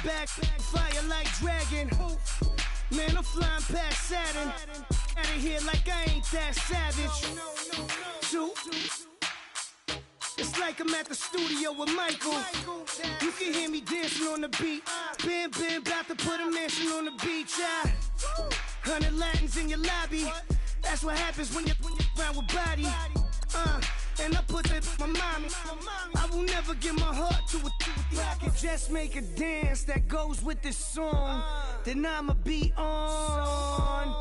back, fire like dragon. Man, I'm flying past Saturn. Out of here like I ain't that savage. Two. It's like I'm at the studio with Michael. You can hear me dancing on the beat. Bam, about to put a mansion on the beach. 100 Latins in your lobby. That's what happens when you're around with body. And I put that in my mommy. I will never give my heart to a I can just make a dance that goes with this song. Then I'ma be on.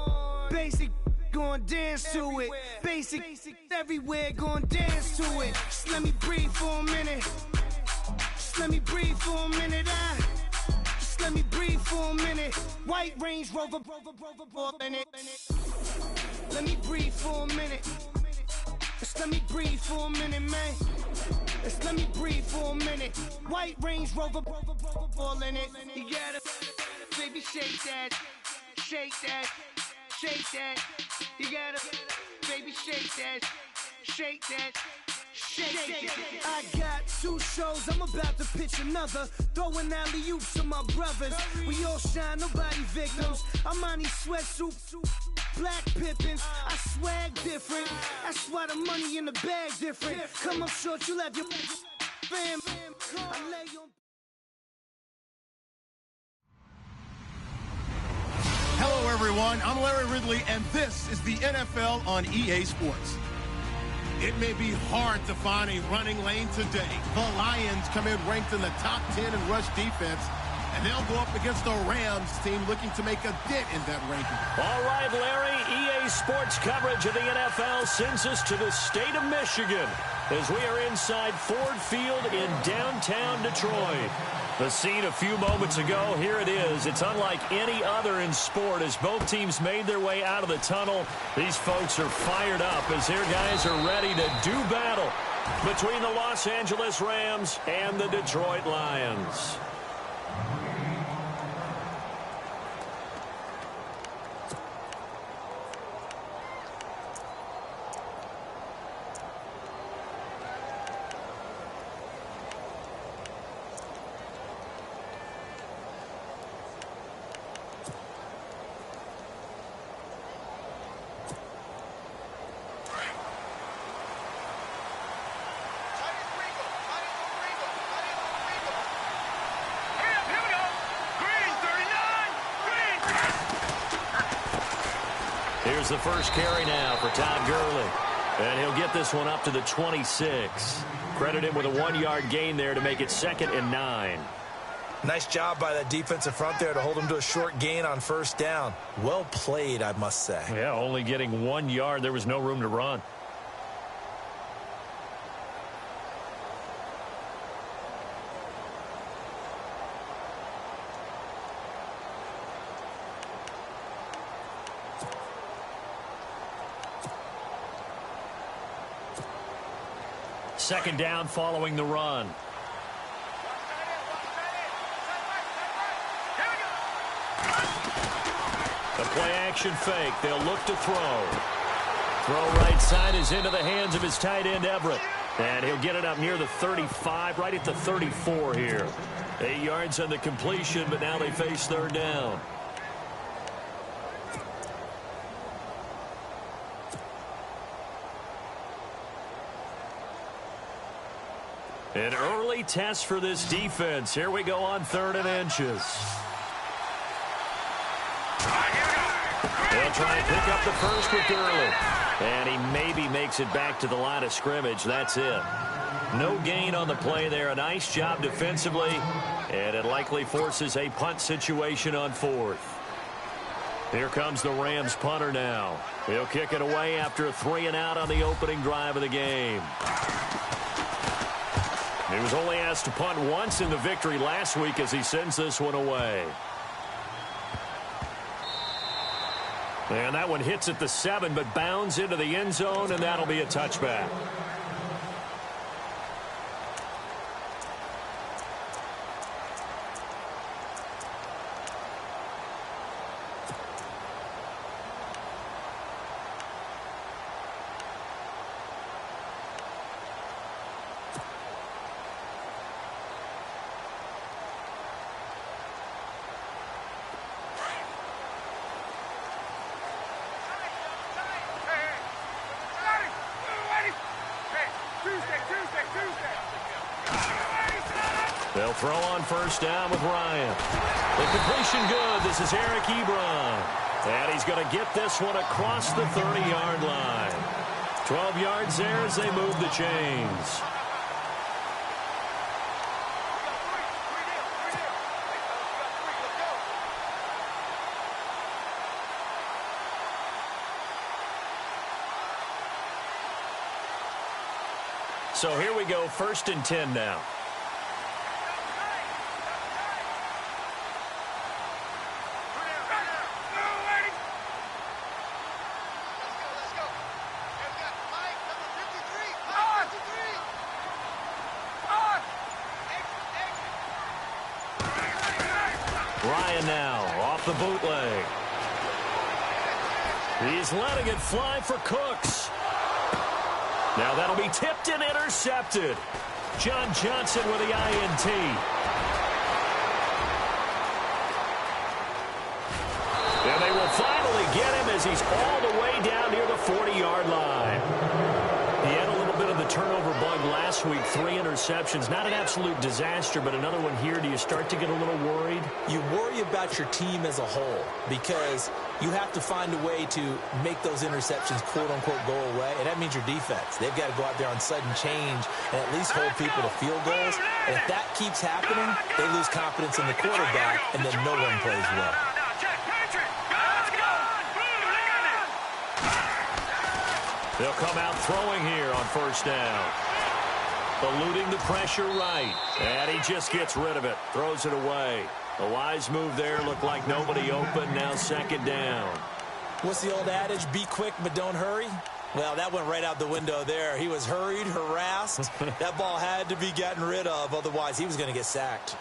Basic, gon' dance to it. Basic, everywhere, gon' dance to it. Just let me breathe for a minute. Just let me breathe for a minute. Just let me breathe for a minute. White Range Rover, in it. Let me breathe for a minute. Just let me breathe for a minute, man. Just let me breathe for a minute. White Range Rover, ball in it. You gotta, baby, shake that, shake that, shake that. You gotta, baby, shake that, shake that. Shake. I got 2 shows, I'm about to pitch another. Throwing alley-oops to my brothers. We all shine, nobody victims. I'm on these sweatsuits, black Pippins. I swag different. That's why the money in the bag different. Come up short, you'll have your fam. I lay on. Hello, everyone. I'm Larry Ridley, and this is the NFL on EA Sports. It may be hard to find a running lane today. The Lions come in ranked in the top 10 in rush defense, and they'll go up against the Rams team looking to make a dent in that ranking. All right, Larry, EA Sports coverage of the NFL sends us to the state of Michigan as we are inside Ford Field in downtown Detroit. The scene a few moments ago, here it is. It's unlike any other in sport as both teams made their way out of the tunnel. These folks are fired up as their guys are ready to do battle between the Los Angeles Rams and the Detroit Lions. Here's the first carry now for Todd Gurley. And he'll get this one up to the 26. Credit him with a 1-yard gain there to make it 2nd and 9. Nice job by that defensive front there to hold him to a short gain on first down. Well played, I must say. Yeah, only getting 1 yard. There was no room to run. Second down following the run. The play-action fake. They'll look to throw. Throw right side is into the hands of his tight end, Everett. And he'll get it up near the 35, right at the 34 here. 8 yards on the completion, but now they face third down. An early test for this defense. Here we go on 3rd and inches. They'll try and pick up the first with Gurley. And he maybe makes it back to the line of scrimmage. That's it. No gain on the play there. A nice job defensively. And it likely forces a punt situation on 4th. Here comes the Rams punter now. He'll kick it away after a 3-and-out on the opening drive of the game. He was only asked to punt once in the victory last week as he sends this one away. And that one hits at the 7, but bounds into the end zone, and that'll be a touchback. throw on first down with Ryan. The completion good. This is Eric Ebron. And he's going to get this one across the 30-yard line. 12 yards there as they move the chains. So here we go, 1st and 10 now. Ryan now off the bootleg. He's letting it fly for Cooks. Now that'll be tipped and intercepted. John Johnson with the INT. And they will finally get him as he's all the way down near the 40-yard line. He had a little bit of the turnover bug last week, 3 interceptions. Not an absolute disaster, but another one here. Do you start to get a little worried? You worry about your team as a whole because you have to find a way to make those interceptions, quote-unquote, go away, and that means your defense. They've got to go out there on sudden change and at least hold people to field goals. And if that keeps happening, they lose confidence in the quarterback, and then no one plays well. They'll come out throwing here on first down. Eluding the pressure right. And he just gets rid of it. Throws it away. A wise move there. Looked like nobody open. Now 2nd down. What's the old adage? Be quick, but don't hurry. Well, that went right out the window there. He was hurried, harassed. That ball had to be gotten rid of. Otherwise, he was going to get sacked.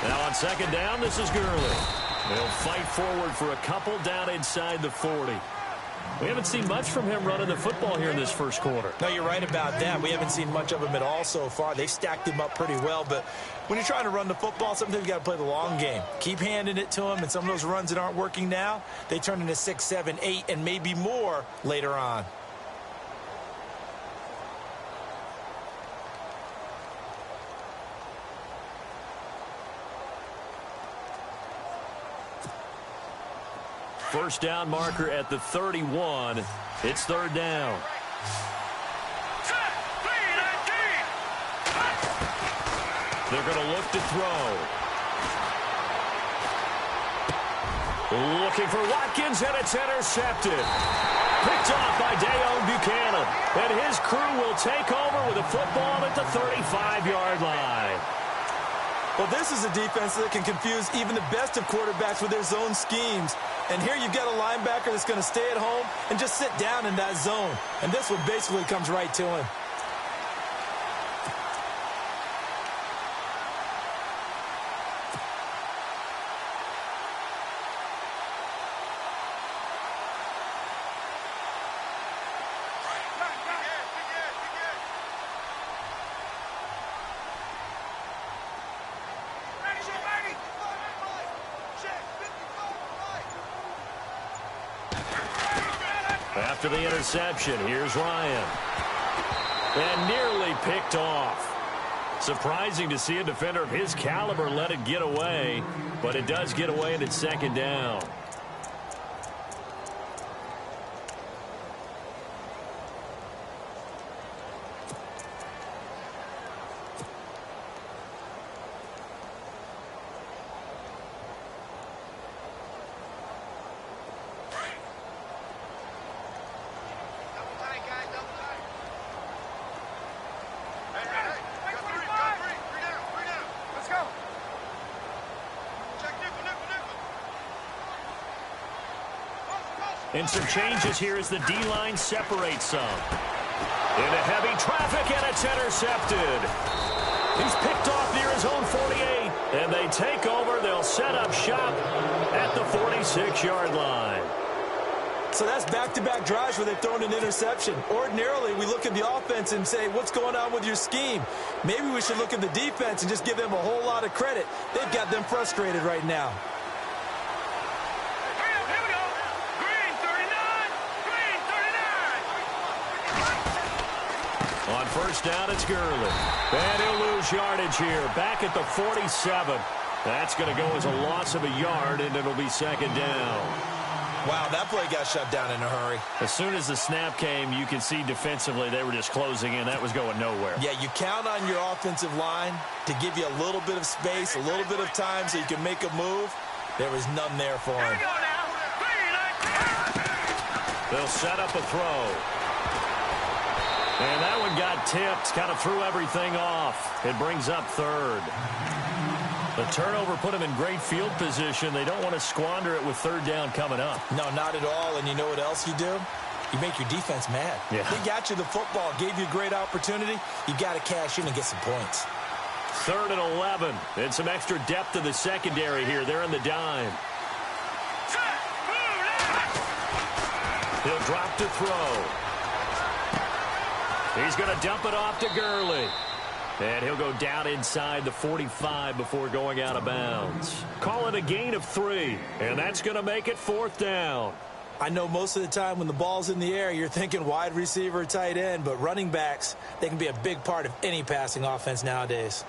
Now on 2nd down, this is Gurley. They'll fight forward for a couple down inside the 40. We haven't seen much from him running the football here in this first quarter. No, you're right about that. We haven't seen much of him at all so far. They've stacked him up pretty well, but when you're trying to run the football, sometimes you got to play the long game. Keep handing it to him, and some of those runs that aren't working now, they turn into 6, 7, 8, and maybe more later on. First down marker at the 31. It's 3rd down. They're going to look to throw. Looking for Watkins, and it's intercepted. Picked off by Deone Bucannon. And his crew will take over with a football at the 35-yard line. Well, this is a defense that can confuse even the best of quarterbacks with their zone schemes. And here you've got a linebacker that's going to stay at home and just sit down in that zone. And this one basically comes right to him. After the interception, here's Ryan. And nearly picked off. Surprising to see a defender of his caliber let it get away, but it does get away and it's 2nd down. And some changes here as the D-line separates some. Into heavy traffic, and it's intercepted. He's picked off near his own 48. And they take over. They'll set up shop at the 46-yard line. So that's back-to-back drives where they've thrown an interception. Ordinarily, we look at the offense and say, what's going on with your scheme? Maybe we should look at the defense and just give them a whole lot of credit. They've got them frustrated right now. On first down, it's Gurley. And he'll lose yardage here. Back at the 47. That's going to go as a loss of a yard, and it'll be second down. Wow, that play got shut down in a hurry. As soon as the snap came, you can see defensively they were just closing in. That was going nowhere. Yeah, you count on your offensive line to give you a little bit of space, a little bit of time so you can make a move. There was none there for him. They'll set up a throw. And that one got tipped, kind of threw everything off. It brings up third. The turnover put them in great field position. They don't want to squander it with third down coming up. No, not at all. And you know what else you do? You make your defense mad. Yeah. They got you the football, gave you a great opportunity. You got to cash in and get some points. 3rd and 11. And some extra depth to the secondary here. They're in the dime. He'll drop to throw. He's going to dump it off to Gurley. And he'll go down inside the 45 before going out of bounds. Call it a gain of 3. And that's going to make it 4th down. I know most of the time when the ball's in the air, you're thinking wide receiver, tight end. But running backs, they can be a big part of any passing offense nowadays.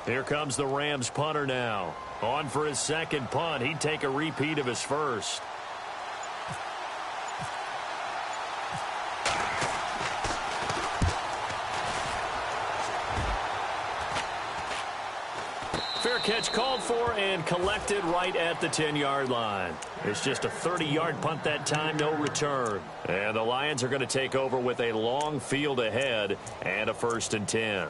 Here comes the Rams punter now. On for his second punt. He'd take a repeat of his first. Fair catch called for and collected right at the 10-yard line. It's just a 30-yard punt that time, no return. And the Lions are going to take over with a long field ahead and a 1st and 10.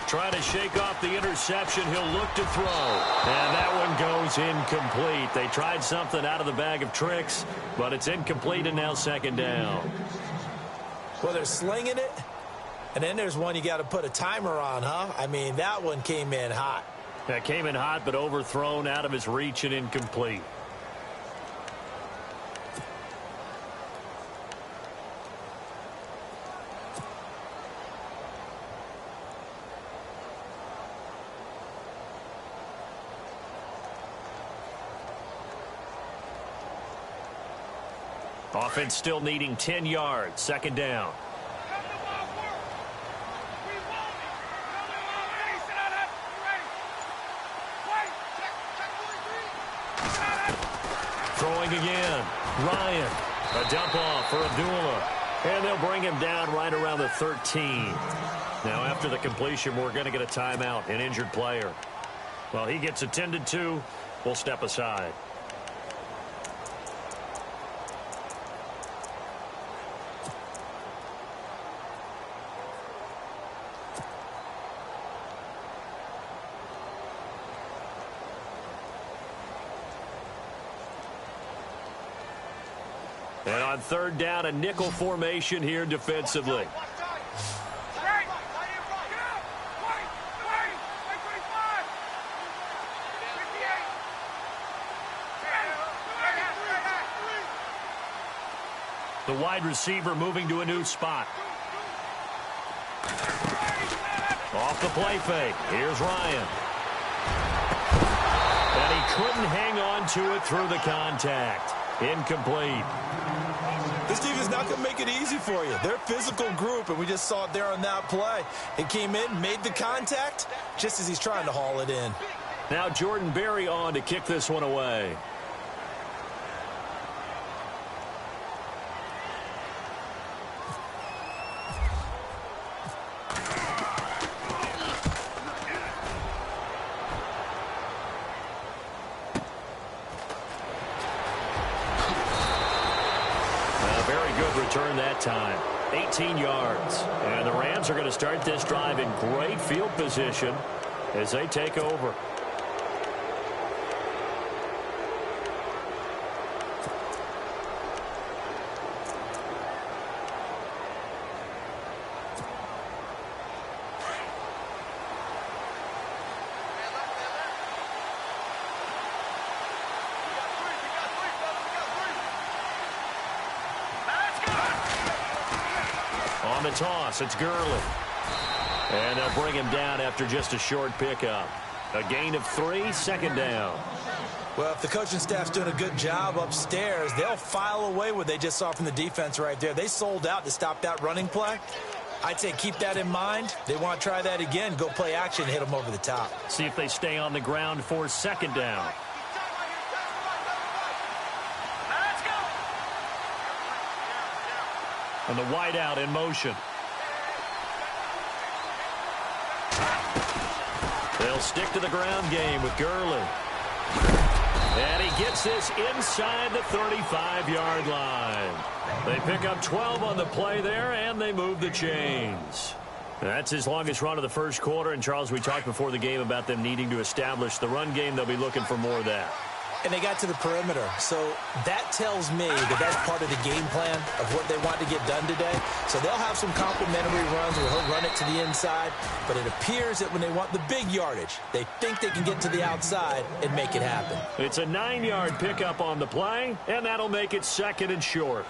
Trying to shake off the interception. He'll look to throw. And that one goes incomplete. They tried something out of the bag of tricks, but it's incomplete and now second down. Well, they're slinging it. And then there's one you got to put a timer on, huh? I mean, that one came in hot. That came in hot, but overthrown, out of his reach and incomplete. Offense still needing 10 yards. Second down. Throwing again. Ryan. A dump off for Abdullah. And they'll bring him down right around the 13. Now after the completion, we're going to get a timeout, an injured player. Well, he gets attended to. We'll step aside. And on third down, a nickel formation here defensively. The wide receiver moving to a new spot. Off the play fake. Here's Ryan. And he couldn't hang on to it through the contact. Incomplete. This team is not going to make it easy for you. They're a physical group, and we just saw it there on that play. It came in, made the contact, just as he's trying to haul it in. Now Jordan Berry on to kick this one away. Return that time. 18 yards. And the Rams are going to start this drive in great field position as they take over. On the toss, it's Gurley. And they'll bring him down after just a short pickup. A gain of 3, 2nd down. Well, if the coaching staff's doing a good job upstairs, they'll file away what they just saw from the defense right there. They sold out to stop that running play. I'd say keep that in mind. They want to try that again, go play action, hit them over the top. See if they stay on the ground for 2nd down. And the wideout in motion. They'll stick to the ground game with Gurley. And he gets this inside the 35-yard line. They pick up 12 on the play there, and they move the chains. That's his longest run of the first quarter. And, Charles, we talked before the game about them needing to establish the run game. They'll be looking for more of that. And they got to the perimeter. So that tells me that that's part of the game plan of what they want to get done today. So they'll have some complimentary runs where he'll run it to the inside. But it appears that when they want the big yardage, they think they can get to the outside and make it happen. It's a 9-yard pickup on the play, and that'll make it 2nd and short.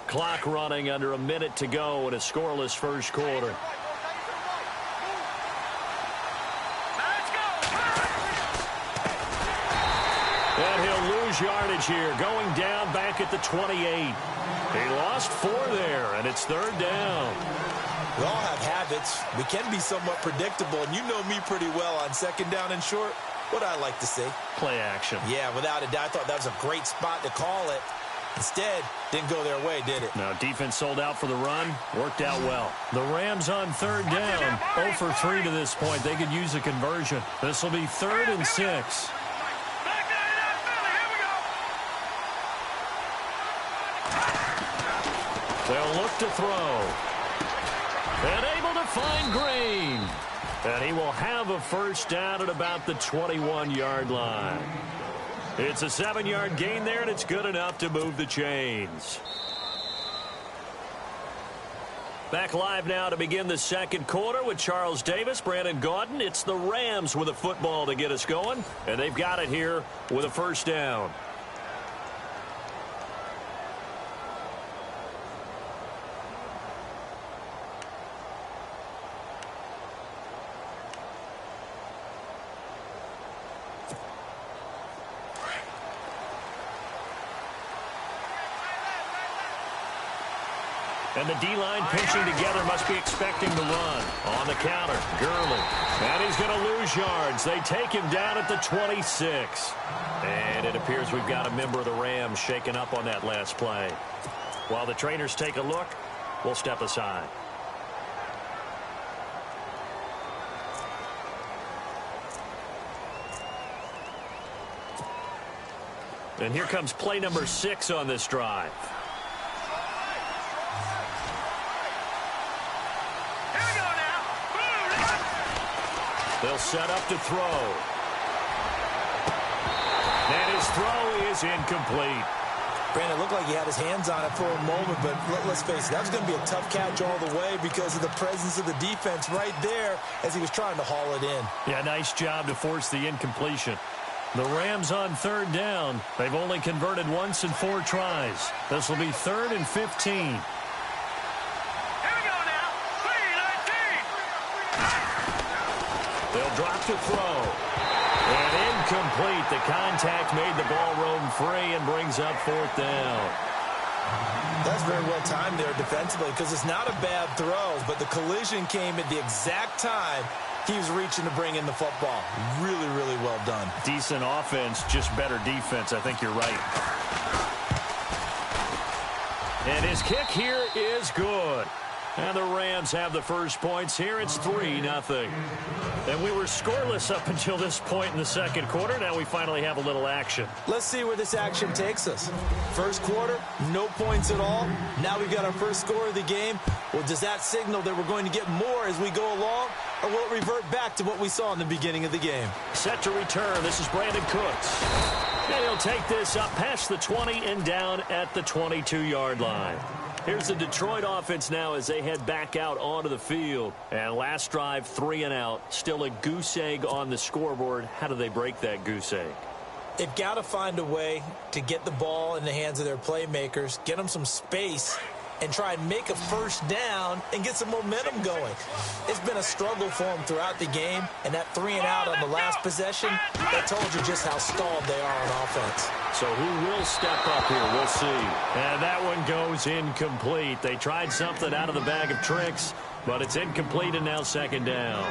Clock running under a minute to go in a scoreless first quarter. And he'll lose yardage here, going down back at the 28. He lost 4 there, and it's 3rd down. We all have habits. We can be somewhat predictable, and you know me pretty well on 2nd down and short. What I like to see. Play action. Yeah, without a doubt. I thought that was a great spot to call it. Instead, didn't go their way, did it? Now, defense sold out for the run. Worked out well. The Rams on 3rd down. 0 for 3 to this point. They could use a conversion. This will be 3rd and 6. They'll look to throw. And able to find Green. And he will have a first down at about the 21-yard line. It's a 7-yard gain there, and it's good enough to move the chains. Back live now to begin the second quarter with Charles Davis, Brandon Gaudin. It's the Rams with a football to get us going, and they've got it here with a first down. And the D-line pinching together, must be expecting the run. On the counter, Gurley. And he's going to lose yards. They take him down at the 26. And it appears we've got a member of the Rams shaken up on that last play. While the trainers take a look, we'll step aside. And here comes play number 6 on this drive. They'll set up to throw. And his throw is incomplete. Brandon, it looked like he had his hands on it for a moment, but let's face it, that was going to be a tough catch all the way because of the presence of the defense right there as he was trying to haul it in. Yeah, nice job to force the incompletion. The Rams on 3rd down. They've only converted once in 4 tries. This will be 3rd and 15. They'll drop to throw. And incomplete. The contact made the ball roam free and brings up 4th down. That's very well timed there defensively because it's not a bad throw, but the collision came at the exact time he was reaching to bring in the football. Really, really well done. Decent offense, just better defense. I think you're right. And his kick here is good. And the Rams have the first points here. It's 3-0. And we were scoreless up until this point in the second quarter. Now we finally have a little action. Let's see where this action takes us. First quarter, no points at all. Now we've got our first score of the game. Well, does that signal that we're going to get more as we go along? Or will it revert back to what we saw in the beginning of the game? Set to return. This is Brandon Cooks. And he'll take this up past the 20 and down at the 22-yard line. Here's the Detroit offense now as they head back out onto the field. And last drive, 3 and out. Still a goose egg on the scoreboard. How do they break that goose egg? They've got to find a way to get the ball in the hands of their playmakers, get them some space, and try and make a first down and get some momentum going. It's been a struggle for them throughout the game, and that 3 and out on the last possession, that told you just how stalled they are on offense. So who will step up here? We'll see. And that one goes incomplete. They tried something out of the bag of tricks, but it's incomplete and now 2nd down.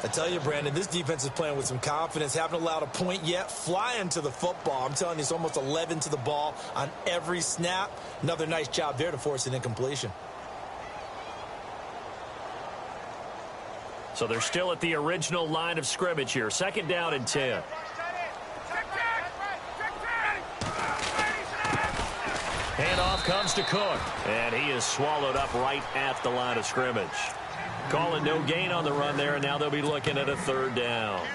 I tell you, Brandon, this defense is playing with some confidence. Haven't allowed a point yet. Flying to the football. I'm telling you, it's almost 11 to the ball on every snap. Another nice job there to force an incompletion. So they're still at the original line of scrimmage here. 2nd down and 10. Handoff comes to Cook. And he is swallowed up right at the line of scrimmage. Calling no gain on the run there, and now they'll be looking at a 3rd down.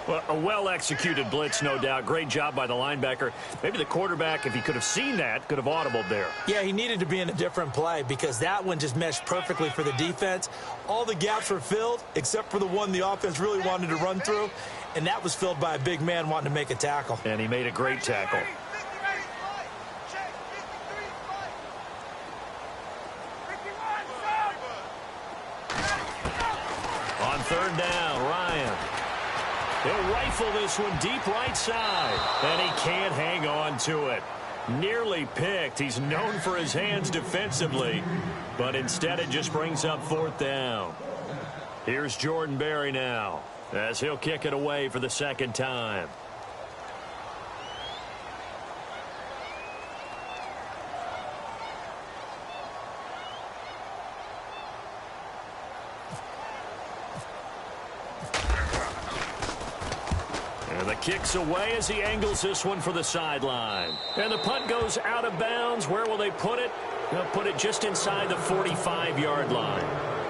Well, a well-executed blitz, no doubt. Great job by the linebacker. Maybe the quarterback, if he could have seen that, could have audibled there. Yeah, he needed to be in a different play because that one just meshed perfectly for the defense. All the gaps were filled except for the one the offense really wanted to run through, and that was filled by a big man wanting to make a tackle. And he made a great tackle. On 3rd down, Ryan. He'll rifle this one deep right side. And he can't hang on to it. Nearly picked. He's known for his hands defensively. But instead it just brings up 4th down. Here's Jordan Berry now as he'll kick it away for the 2nd time. The kicks away as he angles this one for the sideline. And the punt goes out of bounds. Where will they put it? They'll put it just inside the 45-yard line.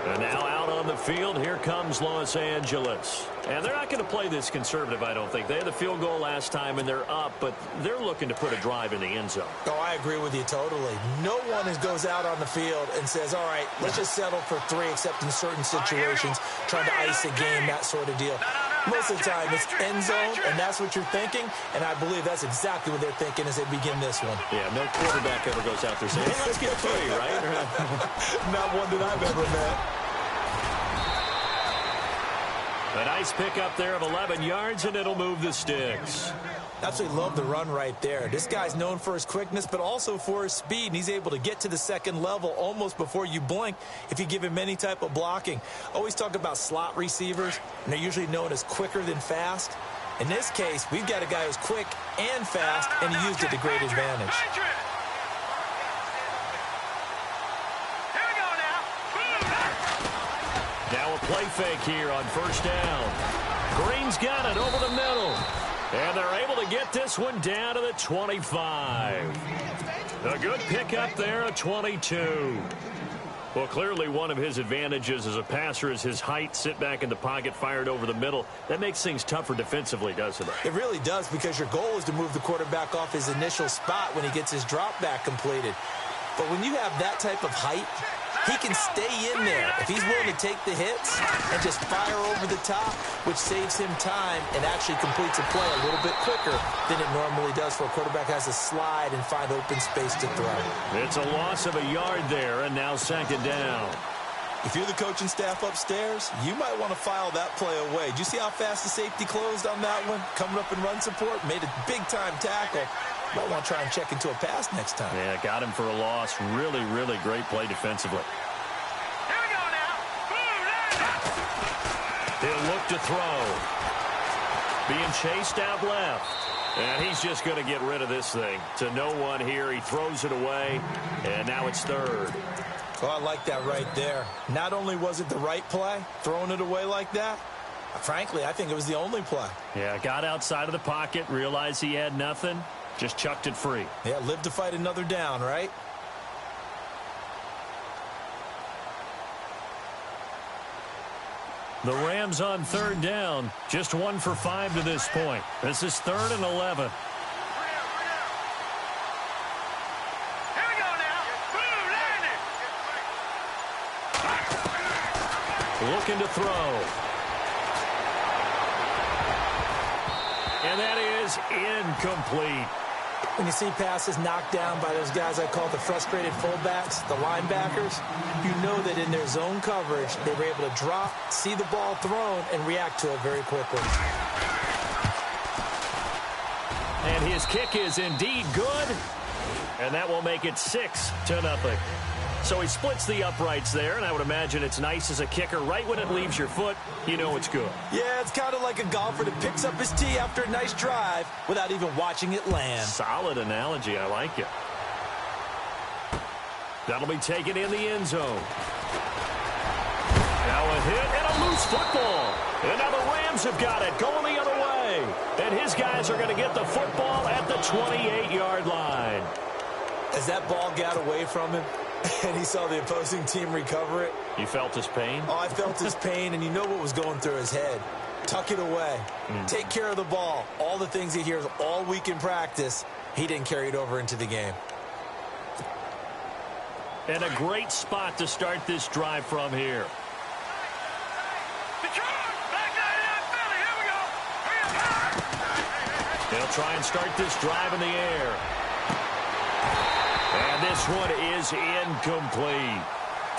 And now out on the field, here comes Los Angeles. And they're not going to play this conservative, I don't think. They had the field goal last time, and they're up, but they're looking to put a drive in the end zone. Oh, I agree with you totally. No one goes out on the field and says, all right, let's just settle for 3, except in certain situations, trying to ice a game, that sort of deal. Most of the time, it's end zone, and that's what you're thinking, and I believe that's exactly what they're thinking as they begin this one. Yeah, no quarterback ever goes out there saying, hey, let's get 3, right? Not one that I've ever met. A nice pickup there of 11 yards, and it'll move the sticks. Absolutely love the run right there. This guy's known for his quickness, but also for his speed, and he's able to get to the 2nd level almost before you blink if you give him any type of blocking. Always talk about slot receivers, and they're usually known as quicker than fast. In this case, we've got a guy who's quick and fast, and he used it to great advantage. Now a play fake here on 1st down. Green's got it over the middle. And they're able to get this one down to the 25. A good pickup there at 22. Well, clearly one of his advantages as a passer is his height. Sit back in the pocket, fired over the middle. That makes things tougher defensively, doesn't it? It really does, because your goal is to move the quarterback off his initial spot when he gets his drop back completed. But when you have that type of height, he can stay in there if he's willing to take the hits and just fire over the top, which saves him time and actually completes a play a little bit quicker than it normally does for a quarterback has to slide and find open space to throw. It's a loss of a yard there, and now 2nd down. If you're the coaching staff upstairs, you might want to file that play away. Did you see how fast the safety closed on that one? Coming up in run support, made a big-time tackle. Might want to try and check into a pass next time. Yeah, got him for a loss. Really, really great play defensively. Here we go now. He'll look to throw. Being chased out left. And he's just going to get rid of this thing. To no one here. He throws it away. And now it's third. Oh, I like that right there. Not only was it the right play, throwing it away like that, frankly, I think it was the only play. Yeah, got outside of the pocket, realized he had nothing, just chucked it free. Yeah, live to fight another down, right? The Rams on third down, just 1 for 5 to this point. This is 3rd and 11. Looking to throw. And that is incomplete. When you see passes knocked down by those guys I call the frustrated fullbacks, the linebackers, you know that in their zone coverage, they were able to drop, see the ball thrown, and react to it very quickly. And his kick is indeed good. And that will make it 6-0. So he splits the uprights there, and I would imagine it's nice as a kicker. Right when it leaves your foot, you know it's good. Yeah, it's kind of like a golfer that picks up his tee after a nice drive without even watching it land. Solid analogy. I like it. That'll be taken in the end zone. Now a hit and a loose football. And now the Rams have got it going the other way. And his guys are going to get the football at the 28-yard line. As that ball got away from him, and he saw the opposing team recover it. You felt his pain? Oh, I felt his pain, and you know what was going through his head. Tuck it away. Take care of the ball. All the things he hears all week in practice, he didn't carry it over into the game. And a great spot to start this drive from here. They'll try and start this drive in the air. And this one is incomplete.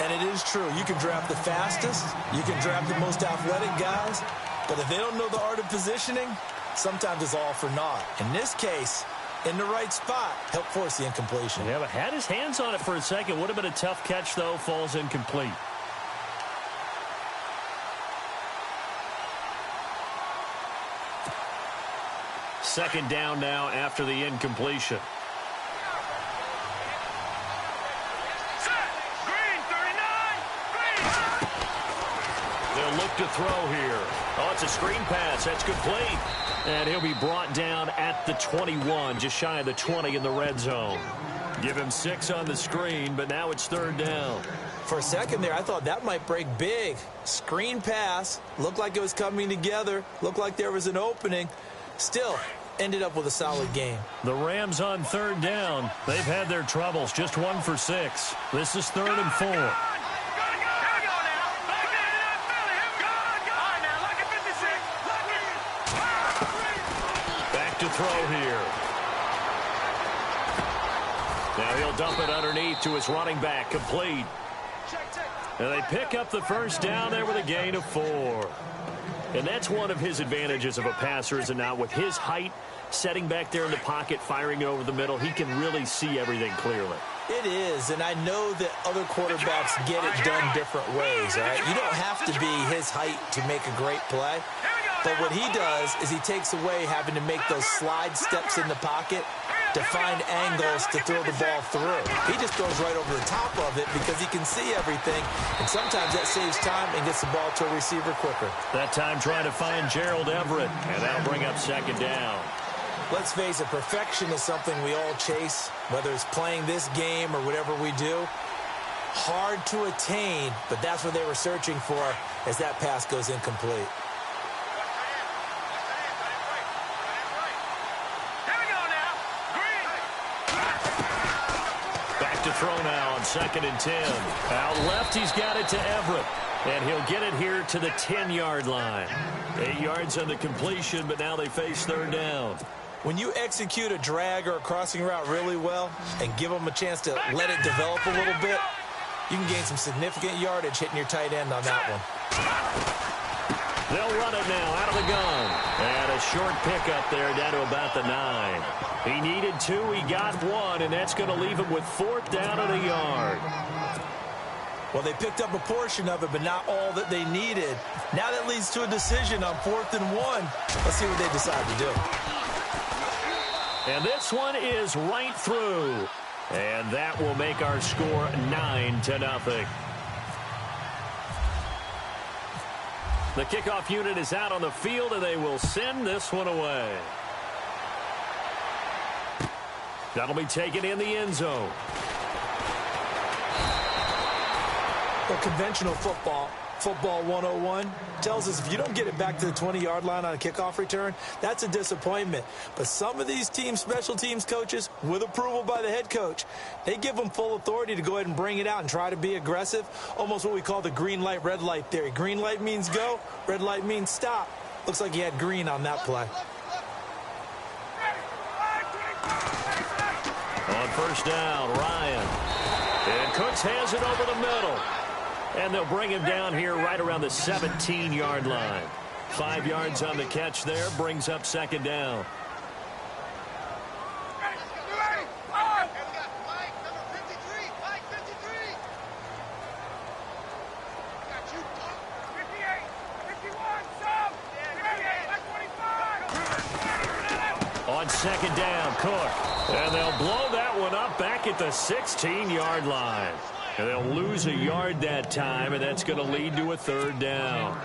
And it is true. You can draft the fastest. You can draft the most athletic guys. But if they don't know the art of positioning, sometimes it's all for naught. In this case, in the right spot, helped force the incompletion. Yeah, but had his hands on it for a second. Would have been a tough catch, though. Falls incomplete. Second down now after the incompletion. They'll look to throw here. Oh, it's a screen pass. That's complete. And he'll be brought down at the 21, just shy of the 20 in the red zone. Give him 6 on the screen, but now it's third down. For a second there, I thought that might break big. Screen pass. Looked like it was coming together. Looked like there was an opening. Still, ended up with a solid game. The Rams on third down. They've had their troubles. Just 1 for 6. This is 3rd and 4. To throw here. Now he'll dump it underneath to his running back, complete. And they pick up the first down there with a gain of 4. And that's one of his advantages of a passer, is it not? With his height, setting back there in the pocket, firing it over the middle, he can really see everything clearly. It is, and I know that other quarterbacks get it done different ways, all right? You don't have to be his height to make a great play. But what he does is he takes away having to make those slide steps in the pocket to find angles to throw the ball through. He just throws right over the top of it because he can see everything, and sometimes that saves time and gets the ball to a receiver quicker. That time trying to find Gerald Everett, and that'll bring up second down. Let's face it, perfection is something we all chase, whether it's playing this game or whatever we do. Hard to attain, but that's what they were searching for as that pass goes incomplete. To throw now on 2nd and 10. Out left, he's got it to Everett. And he'll get it here to the 10-yard line. 8 yards on the completion, but now they face third down. When you execute a drag or a crossing route really well and give them a chance to let it develop a little bit, you can gain some significant yardage hitting your tight end on that one. They'll run it now out of the gun. And a short pickup there down to about the 9. He needed 2. He got 1, and that's going to leave him with 4th down and a yard. Well, they picked up a portion of it, but not all that they needed. Now that leads to a decision on 4th and 1. Let's see what they decide to do. And this one is right through. And that will make our score 9-0. The kickoff unit is out on the field, and they will send this one away. That'll be taken in the end zone. Well, conventional football 101, tells us if you don't get it back to the 20-yard line on a kickoff return, that's a disappointment. But some of these special teams coaches, with approval by the head coach, they give them full authority to go ahead and bring it out and try to be aggressive, almost what we call the green light, red light theory. Green light means go, red light means stop. Looks like he had green on that play. On first down, Ryan. And Cooks has it over the middle. And they'll bring him down here right around the 17-yard line. 5 yards on the catch there, brings up 2nd down. On 2nd down, Cook. And they'll blow that one up back at the 16-yard line. And they'll lose a yard that time, and that's going to lead to a 3rd down.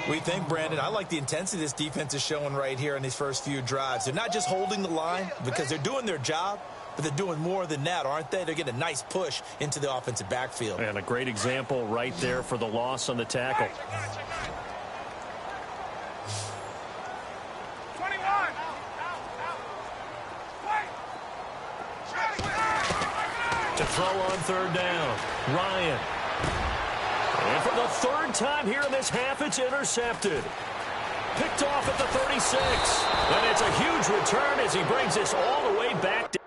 We think, Brandon, I like the intensity this defense is showing right here in these first few drives. They're not just holding the line because they're doing their job, but they're doing more than that, aren't they? They're getting a nice push into the offensive backfield. And a great example right there for the loss on the tackle. 21. To throw on 3rd down, Ryan. And for the 3rd time here in this half, it's intercepted. Picked off at the 36. And it's a huge return as he brings this all the way back down.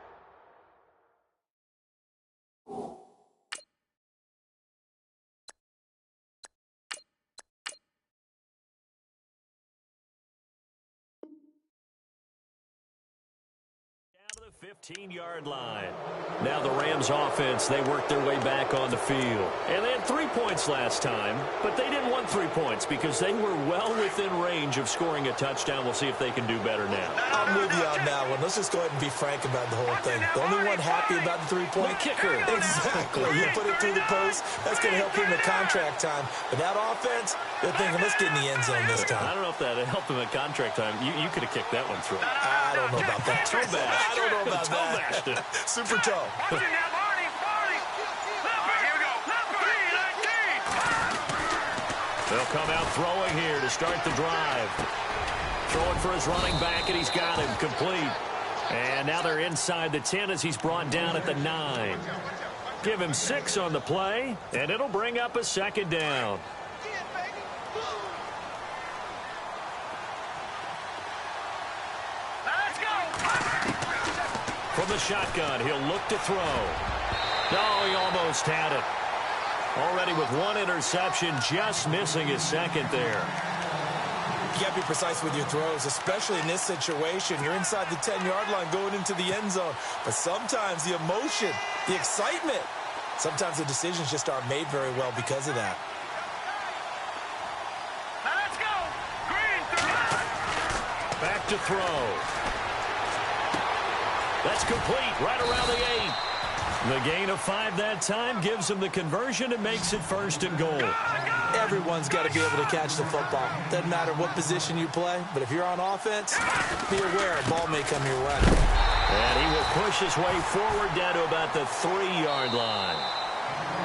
The 15-yard line. Now the Rams offense, they worked their way back on the field. And they had 3 points last time, but they didn't want 3 points because they were well within range of scoring a touchdown. We'll see if they can do better now. I'm with you on that one. Let's just go ahead and be frank about the whole thing. The only one happy about the 3-point kicker. Exactly. You put it through the post. That's going to help him in contract time. But that offense, they're thinking, let's get in the end zone this time. I don't know if that helped him at contract time. You could have kicked that one through. I don't know about that. Toe bash. I don't know about that. Super toe. They'll come out throwing here to start the drive. Throwing for his running back, and he's got him complete. And now they're inside the 10 as he's brought down at the 9. Give him 6 on the play, and it'll bring up a 2nd down. From the shotgun, he'll look to throw. No, he almost had it. Already with 1 interception, just missing his 2nd there. You got to be precise with your throws, especially in this situation. You're inside the 10-yard line going into the end zone. But sometimes the emotion, the excitement, sometimes the decisions just aren't made very well because of that. Let's go. Green. Back to throw. That's complete right around the 8. The gain of 5 that time gives him the conversion and makes it 1st and goal. Everyone's got to be able to catch the football. Doesn't matter what position you play, but if you're on offense, be aware a ball may come your way. And he will push his way forward down to about the 3-yard line.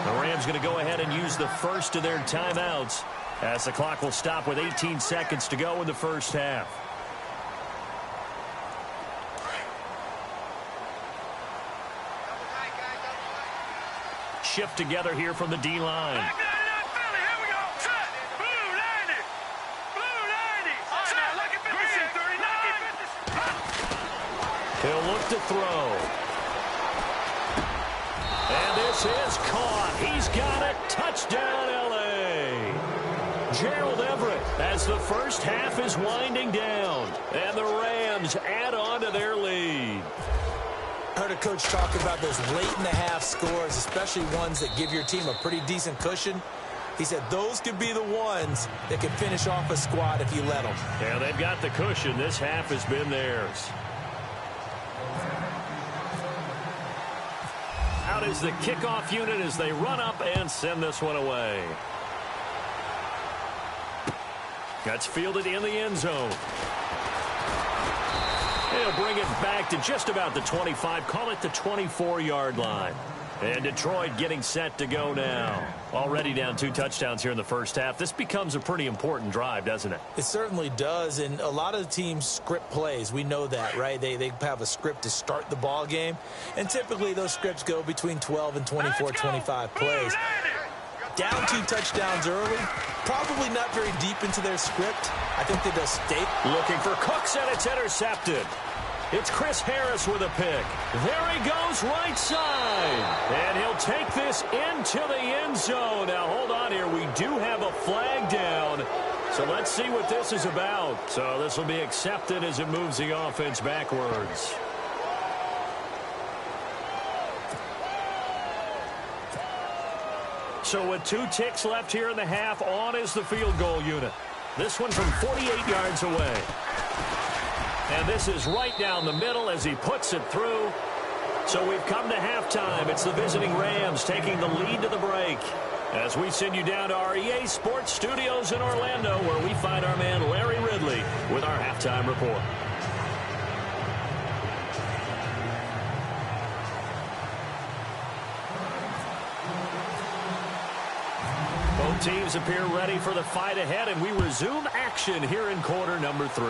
The Rams going to go ahead and use the first of their timeouts as the clock will stop with 18 seconds to go in the first half. Shift together here from the D-line. He'll look to throw. And this is caught. He's got it. Touchdown, L.A. Gerald Everett as the first half is winding down. And the Rams add on to their lead. I heard a coach talk about those late-in-the-half scores, especially ones that give your team a pretty decent cushion. He said those could be the ones that can finish off a squad if you let them. Yeah, they've got the cushion. This half has been theirs. Out is the kickoff unit as they run up and send this one away. That's fielded in the end zone. He'll bring it back to just about the 25. Call it the 24-yard line. And Detroit getting set to go now. Already down 2 touchdowns here in the first half. This becomes a pretty important drive, doesn't it? It certainly does, and a lot of the teams script plays. We know that, right? They have a script to start the ball game, and typically those scripts go between 12 and 24, 25 plays. Down 2 touchdowns early, probably not very deep into their script. I think they just stay. Looking for Cooks, and it's intercepted. It's Chris Harris with a pick. There he goes, right side. And he'll take this into the end zone. Now, hold on here. We do have a flag down. So let's see what this is about. So this will be accepted as it moves the offense backwards. So with 2 ticks left here in the half, on is the field goal unit. This one from 48 yards away. And this is right down the middle as he puts it through. So we've come to halftime. It's the visiting Rams taking the lead to the break. As we send you down to our EA Sports Studios in Orlando, where we find our man Larry Ridley with our halftime report. Both teams appear ready for the fight ahead, and we resume action here in quarter number 3.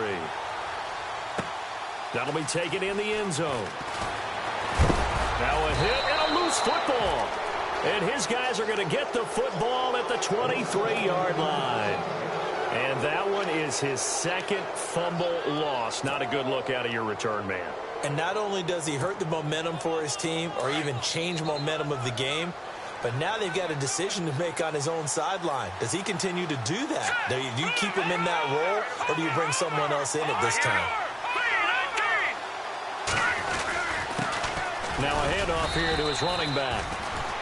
That'll be taken in the end zone. Now a hit and a loose football. And his guys are going to get the football at the 23-yard line. And that one is his second fumble loss. Not a good look out of your return man. And not only does he hurt the momentum for his team or even change momentum of the game, but now they've got a decision to make on his own sideline. Does he continue to do that? Do you keep him in that role, or do you bring someone else in at this time? Now a handoff here to his running back.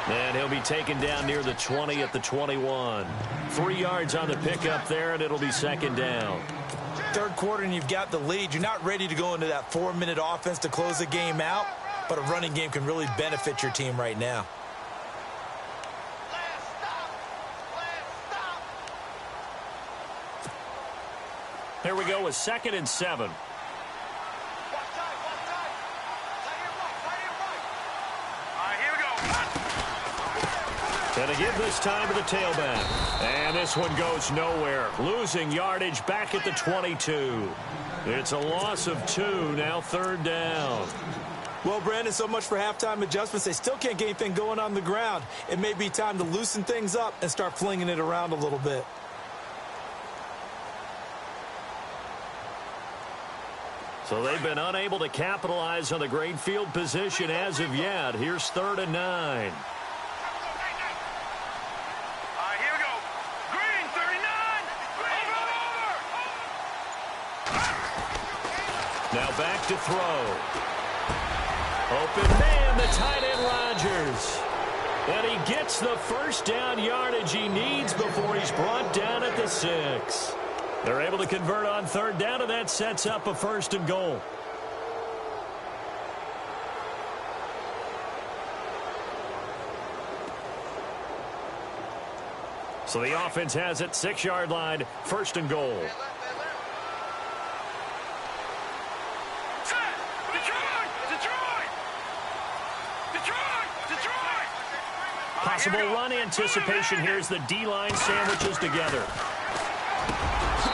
And he'll be taken down near the 20 at the 21. 3 yards on the pickup there, and it'll be second down. Third quarter, and you've got the lead. You're not ready to go into that 4-minute offense to close the game out, but a running game can really benefit your team right now. Here we go with 2nd and 7. Going to give this time to the tailback. And this one goes nowhere. Losing yardage back at the 22. It's a loss of 2. Now 3rd down. Well, Brandon, so much for halftime adjustments. They still can't get anything going on the ground. It may be time to loosen things up and start flinging it around a little bit. So they've been unable to capitalize on the great field position as of yet. Here's 3rd and 9. Now back to throw. Open man, the tight end Rodgers. And he gets the first down yardage he needs before he's brought down at the 6. They're able to convert on 3rd down, and that sets up a 1st and goal. So the offense has it, 6-yard line, 1st and goal. Possible run anticipation here as the D-line sandwiches together.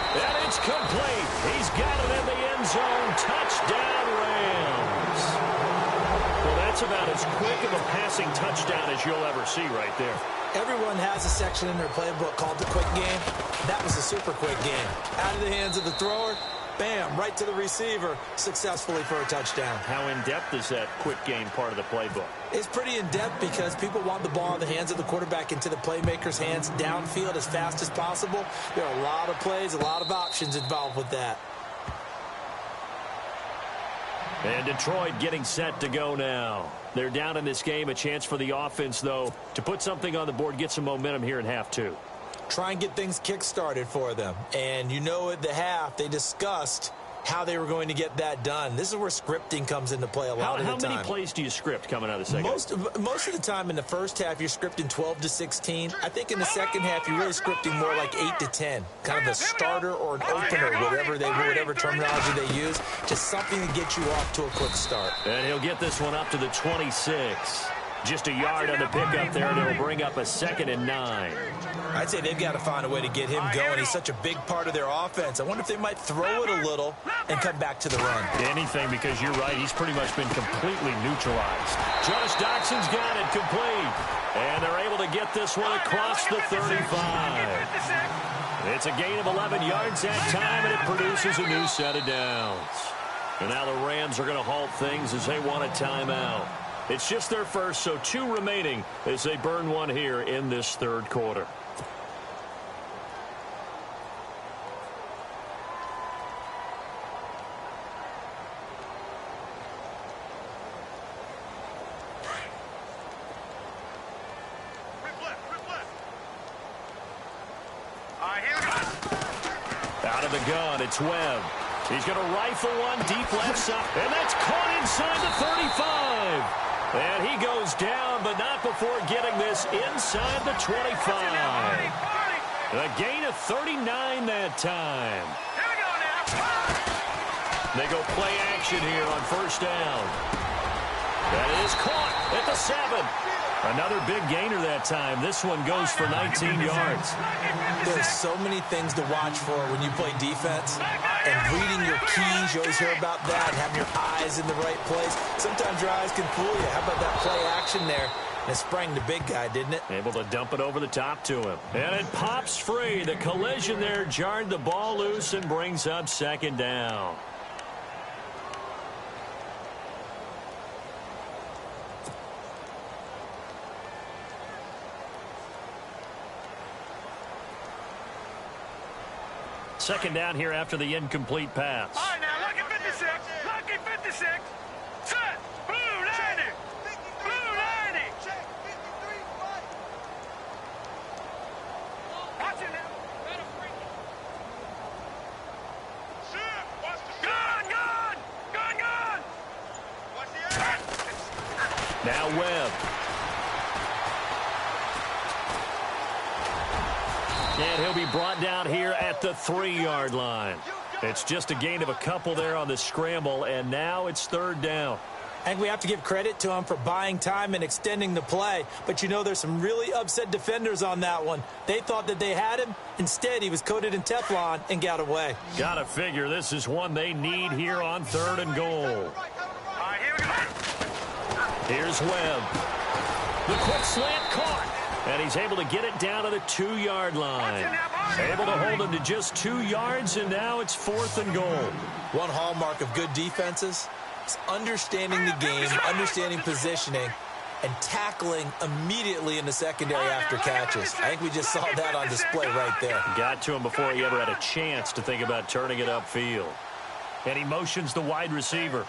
And it's complete. He's got it in the end zone. Touchdown, Rams. Well, that's about as quick of a passing touchdown as you'll ever see right there. Everyone has a section in their playbook called the quick game. That was a super quick game. Out of the hands of the thrower, bam, right to the receiver, successfully for a touchdown. How in-depth is that quick game part of the playbook? It's pretty in-depth because people want the ball in the hands of the quarterback into the playmaker's hands downfield as fast as possible. There are a lot of plays, a lot of options involved with that. And Detroit getting set to go now. They're down in this game. A chance for the offense, though, to put something on the board, get some momentum here in half two. Try and get things kick-started for them. And you know at the half, they discussed how they were going to get that done. This is where scripting comes into play a lot of the time. How many plays do you script coming out of the second? Most of the time in the first half, you're scripting 12 to 16. I think in the second half, you're really scripting more like 8 to 10. Kind of a starter or an opener, whatever terminology they use. Just something to get you off to a quick start. And he'll get this one up to the 26. Just a yard on the pickup there, and it'll bring up a 2nd and 9. I'd say they've got to find a way to get him going. He's such a big part of their offense. I wonder if they might throw it a little and come back to the run. Anything, because you're right. He's pretty much been completely neutralized. Jonas Doxson's got it complete. And they're able to get this one across the 35. It's a gain of 11 yards that time, and it produces a new set of downs. And now the Rams are going to halt things as they want a timeout. It's just their first, so 2 remaining as they burn one here in this third quarter. Out of the gun, it's Webb. He's going to rifle one deep left side, and that's caught inside the 35. And he goes down, but not before getting this inside the 25. A gain of 39 that time. They go play action here on first down. That is caught at the 7. Another big gainer that time. This one goes for 19 yards. There's so many things to watch for when you play defense. And reading your keys, you always hear about that. Having your eyes in the right place. Sometimes your eyes can fool you. How about that play action there? And it sprang the big guy, didn't it? Able to dump it over the top to him. And it pops free. The collision there jarred the ball loose and brings up 2nd down. Second down here after the incomplete pass. All right, now, lucky 56. Lucky 56. Set. Blue 90. Blue 90. Check 53. Watch it now. Gun. Watch the action. Now Webb. And he'll be brought down here at the 3-yard line. It's just a gain of a couple there on the scramble, and now it's 3rd down. I think we have to give credit to him for buying time and extending the play. But, you know, there's some really upset defenders on that one. They thought that they had him. Instead, he was coated in Teflon and got away. Gotta figure this is one they need here on 3rd and goal. All right, here we go. Here's Webb. The quick slant caught. And he's able to get it down to the 2-yard line. Able to hold him to just 2 yards, and now it's 4th and goal. One hallmark of good defenses is understanding the game, understanding positioning, and tackling immediately in the secondary after catches. I think we just saw that on display right there. Got to him before he ever had a chance to think about turning it upfield. And he motions the wide receiver.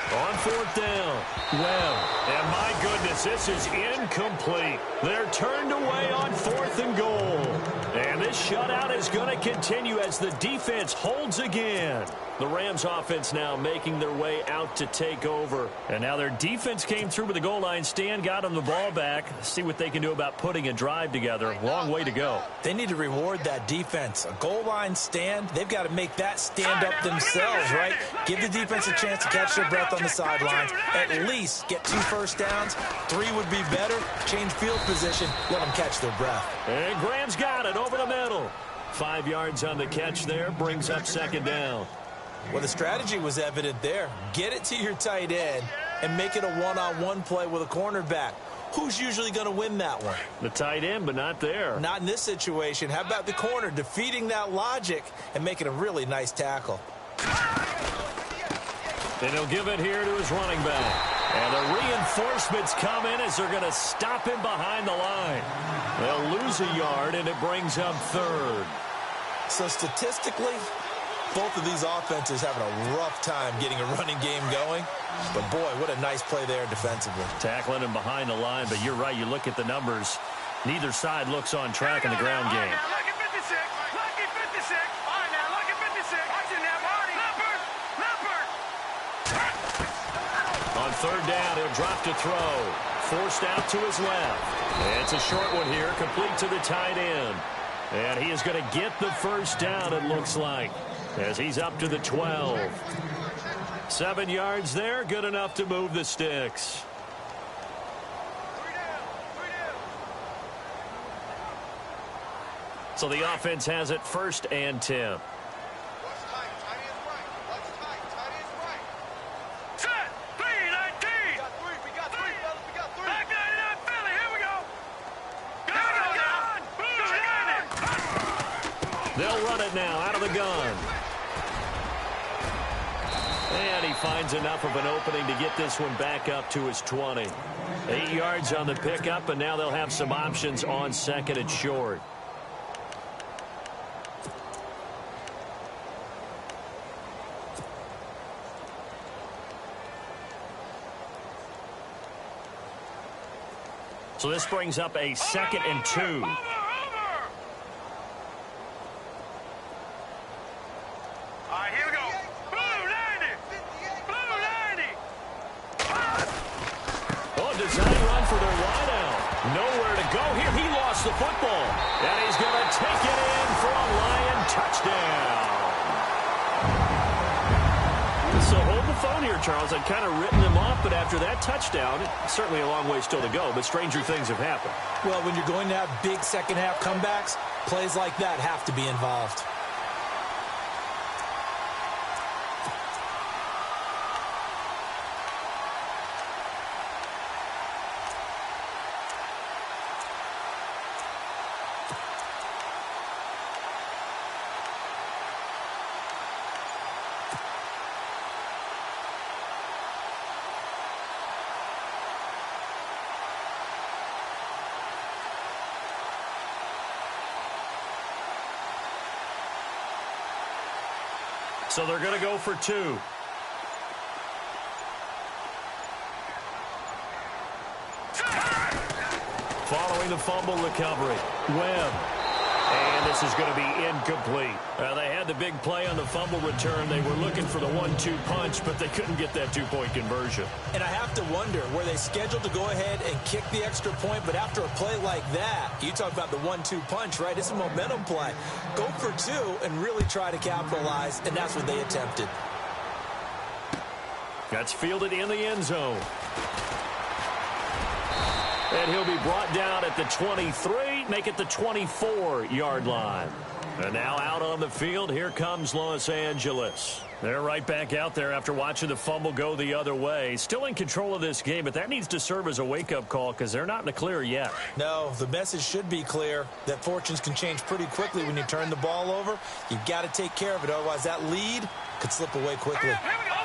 On 4th down, Webb. And my goodness, this is incomplete. They're turned away on 4th and goal. And this shutout is going to continue as the defense holds again. The Rams offense now making their way out to take over. And now their defense came through with the goal line stand, got them the ball back. See what they can do about putting a drive together. Long way to go. They need to reward that defense. A goal line stand, they've got to make that stand up themselves, right? Give the defense a chance to catch their breath on the sidelines. At least get 2 first downs. 3 would be better. Change field position. Let them catch their breath. And Graham's got it over the middle. 5 yards on the catch there. Brings up 2nd down. Well, the strategy was evident there. Get it to your tight end and make it a one-on-one play with a cornerback. who's usually going to win that one? The tight end, but not there. Not in this situation. How about the corner defeating that logic and making a really nice tackle? And he'll give it here to his running back. And the reinforcements come in as they're going to stop him behind the line. They'll lose a yard, and it brings up third. So statistically, both of these offenses having a rough time getting a running game going. But, boy, what a nice play there defensively. Tackling him behind the line, but you're right. You look at the numbers. Neither side looks on track in the ground game. Look at 56. Look at 56. All right, now, look at 56. Watching that, Marty. Leopard. On third down, he'll drop to throw. Forced out to his left. It's a short one here, complete to the tight end. And he is going to get the first down, it looks like, as he's up to the 12. 7 yards there, good enough to move the sticks. So the offense has it 1st and 10. Set. 3-19. We got three, fellas. We got three. Back 99 Philly. Here we go. They'll run it now out of the gun. And he finds enough of an opening to get this one back up to his 20. 8 yards on the pickup, and now they'll have some options on 2nd and short. So this brings up a 2nd and 2. Over. All right, here we go. Blue 90. Blue 90. Oh, design run for their wideout. Nowhere to go here. He lost the football. And he's going to take it in for a Lion touchdown. So hold the phone here, Charles. I'd kind of written them off, but after that touchdown, certainly a long way still to go, but stranger things have happened. Well, when you're going to have big second-half comebacks, plays like that have to be involved. So they're going to go for 2. Following the fumble recovery, Webb. And this is going to be incomplete. They had the big play on the fumble return. They were looking for the 1-2 punch, but they couldn't get that 2-point conversion. And I have to wonder, were they scheduled to go ahead and kick the extra point, but after a play like that, you talk about the 1-2 punch, right? It's a momentum play. Go for 2 and really try to capitalize, and that's what they attempted. That's fielded in the end zone. And he'll be brought down at the 23, make it the 24-yard line. And now out on the field, here comes Los Angeles. They're right back out there after watching the fumble go the other way. Still in control of this game, but that needs to serve as a wake-up call because they're not in the clear yet. No, the message should be clear that fortunes can change pretty quickly when you turn the ball over. You've got to take care of it, otherwise that lead could slip away quickly. Here we go. Over.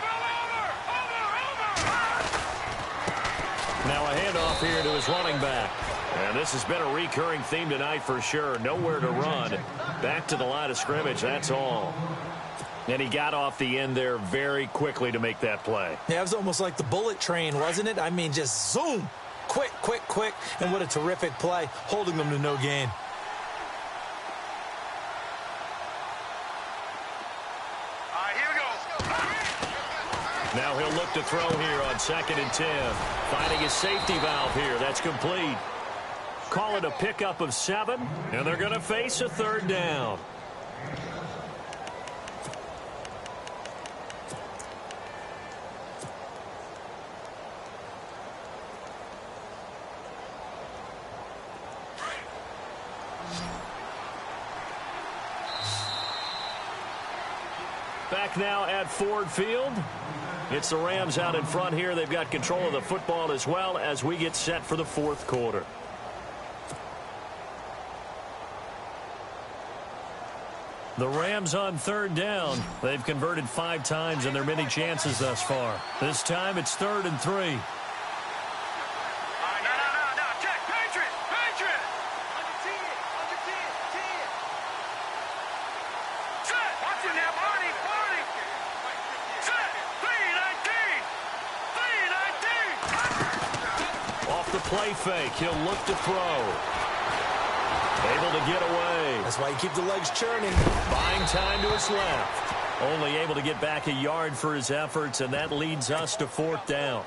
Now a handoff here to his running back. And this has been a recurring theme tonight for sure. Nowhere to run. Back to the line of scrimmage, that's all. And he got off the end there very quickly to make that play. Yeah, it was almost like the bullet train, wasn't it? I mean, just zoom. Quick. And what a terrific play, holding them to no gain. Now he'll look to throw here on 2nd and 10. Finding his safety valve here. That's complete. Call it a pickup of 7, and they're going to face a 3rd down. Back now at Ford Field. It's the Rams out in front here. They've got control of the football as well as we get set for the fourth quarter. The Rams on third down. They've converted 5 times in their many chances thus far. This time it's 3rd and 3. Play fake. He'll look to throw. Able to get away. That's why you keep the legs churning. Buying time to his left. Only able to get back a yard for his efforts, and that leads us to 4th down.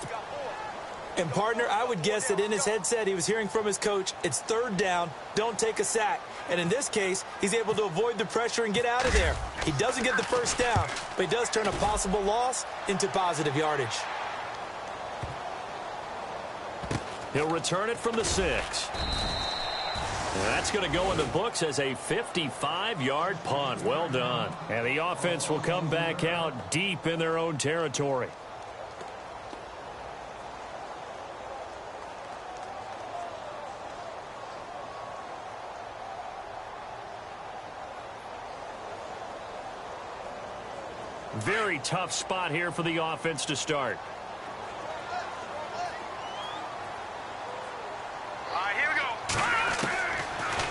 And, partner, I would guess that in his headset he was hearing from his coach, it's 3rd down, don't take a sack. And in this case, he's able to avoid the pressure and get out of there. He doesn't get the first down, but he does turn a possible loss into positive yardage. He'll return it from the 6. And that's going to go in the books as a 55-yard punt. Well done. And the offense will come back out deep in their own territory. Very tough spot here for the offense to start.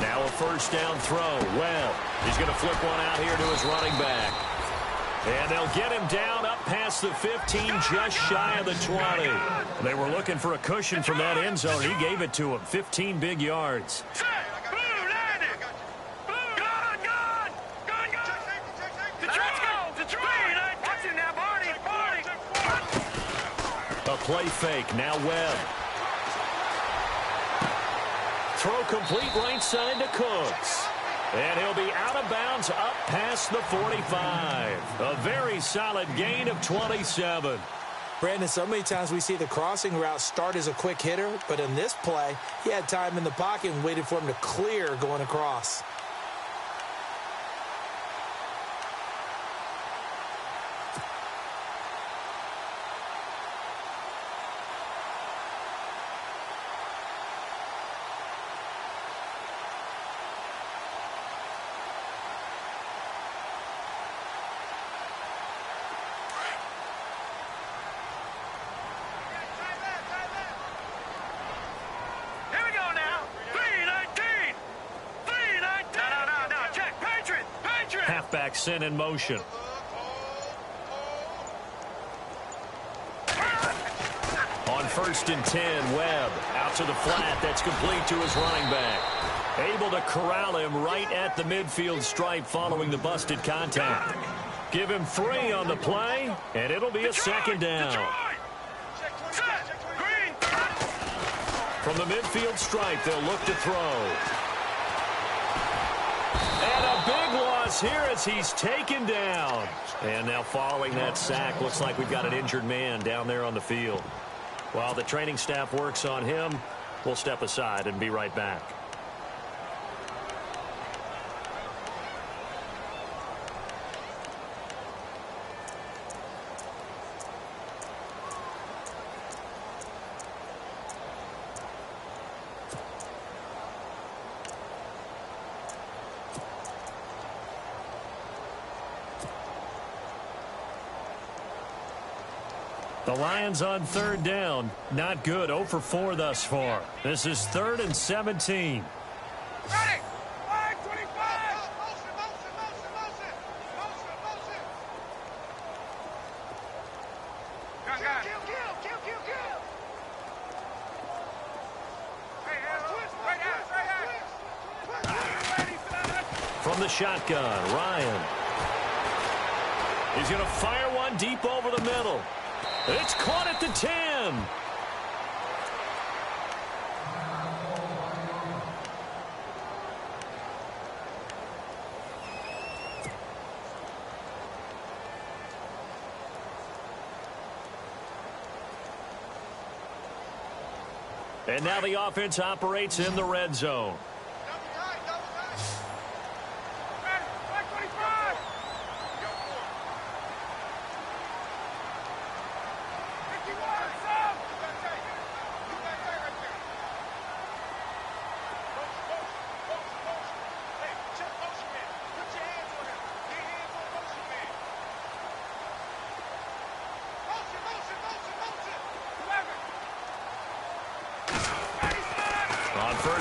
Now a first down throw. Well, he's going to flip one out here to his running back. And they'll get him down up past the 15, just shy of the 20. They were looking for a cushion from that end zone. He gave it to him. 15 big yards. A play fake. Now Webb. Throw complete right side to Cooks. And he'll be out of bounds up past the 45. A very solid gain of 27. Brandon, so many times we see the crossing route start as a quick hitter, but in this play, he had time in the pocket and waited for him to clear going across. Halfback sent in motion. On 1st and 10, Webb out to the flat. That's complete to his running back. Able to corral him right at the midfield stripe following the busted contact. Give him 3 on the play, and it'll be a 2nd down. From the midfield stripe, they'll look to throw. And a big loss here as he's taken down. And now following that sack, looks like we've got an injured man down there on the field. While the training staff works on him, we'll step aside and be right back. The Lions on 3rd down. Not good. 0 for 4 thus far. This is 3rd and 17. Ready! 5-25! From the shotgun, Ryan. He's going to fire one deep over the middle. It's caught at the 10. And now the offense operates in the red zone.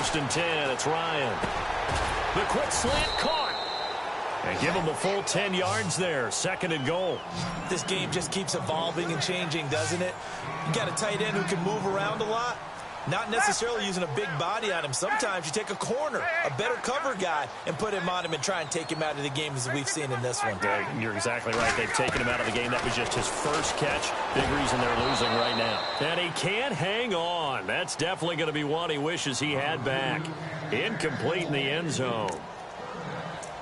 1st and 10. It's Ryan. The quick slant caught. And give him a full 10 yards there. 2nd and goal. This game just keeps evolving and changing, doesn't it? You got a tight end who can move around a lot. Not necessarily using a big body on him. Sometimes you take a corner, a better cover guy, and put him on him and try and take him out of the game as we've seen in this one. Yeah, you're exactly right. They've taken him out of the game. That was just his first catch. Big reason they're losing right now. And he can't hang on. That's definitely going to be one he wishes he had back. Incomplete in the end zone.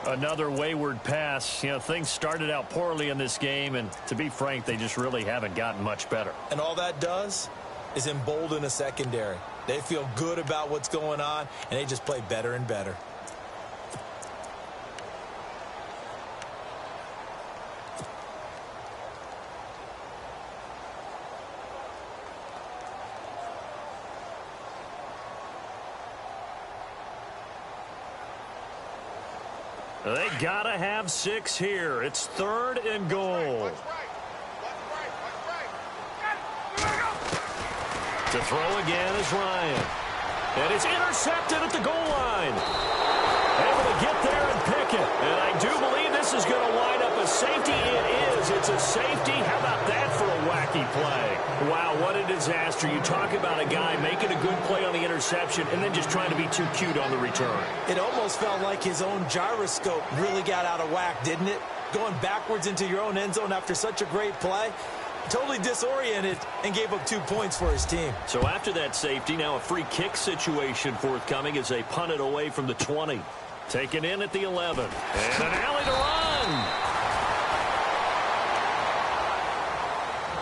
Another wayward pass. You know, things started out poorly in this game, and to be frank, they just really haven't gotten much better. And all that does is embolden a secondary. They feel good about what's going on, and they just play better and better. They gotta have 6 here. It's 3rd and goal. To throw again is Ryan. And it's intercepted at the goal line. Able to get there and pick it. And I do believe this is going to wind up a safety. It is. It's a safety. How about that for a wacky play? Wow, what a disaster. You talk about a guy making a good play on the interception and then just trying to be too cute on the return. It almost felt like his own gyroscope really got out of whack, didn't it? Going backwards into your own end zone after such a great play. Totally disoriented and gave up 2 points for his team. So after that safety, now a free kick situation forthcoming as they punt it away from the 20. Taken in at the 11. And an alley to run.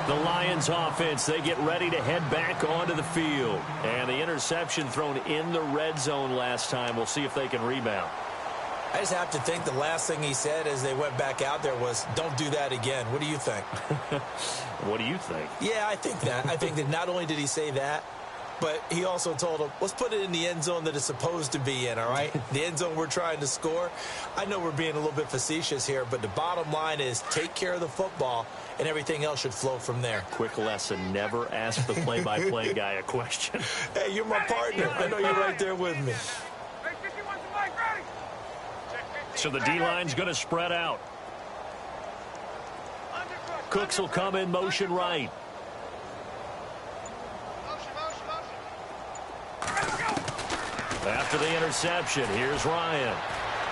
The Lions offense, they get ready to head back onto the field. And the interception thrown in the red zone last time. We'll see if they can rebound. I just have to think the last thing he said as they went back out there was, don't do that again. What do you think? What do you think? Yeah, I think that. I think that not only did he say that, but he also told him, let's put it in the end zone that it's supposed to be in, all right? The end zone we're trying to score. I know we're being a little bit facetious here, but the bottom line is take care of the football, and everything else should flow from there. Quick lesson, never ask the play-by-play guy a question. Hey, you're my partner. I know you're right there with me. So the D-line's going to spread out. Cooks will come in motion right. After the interception, here's Ryan.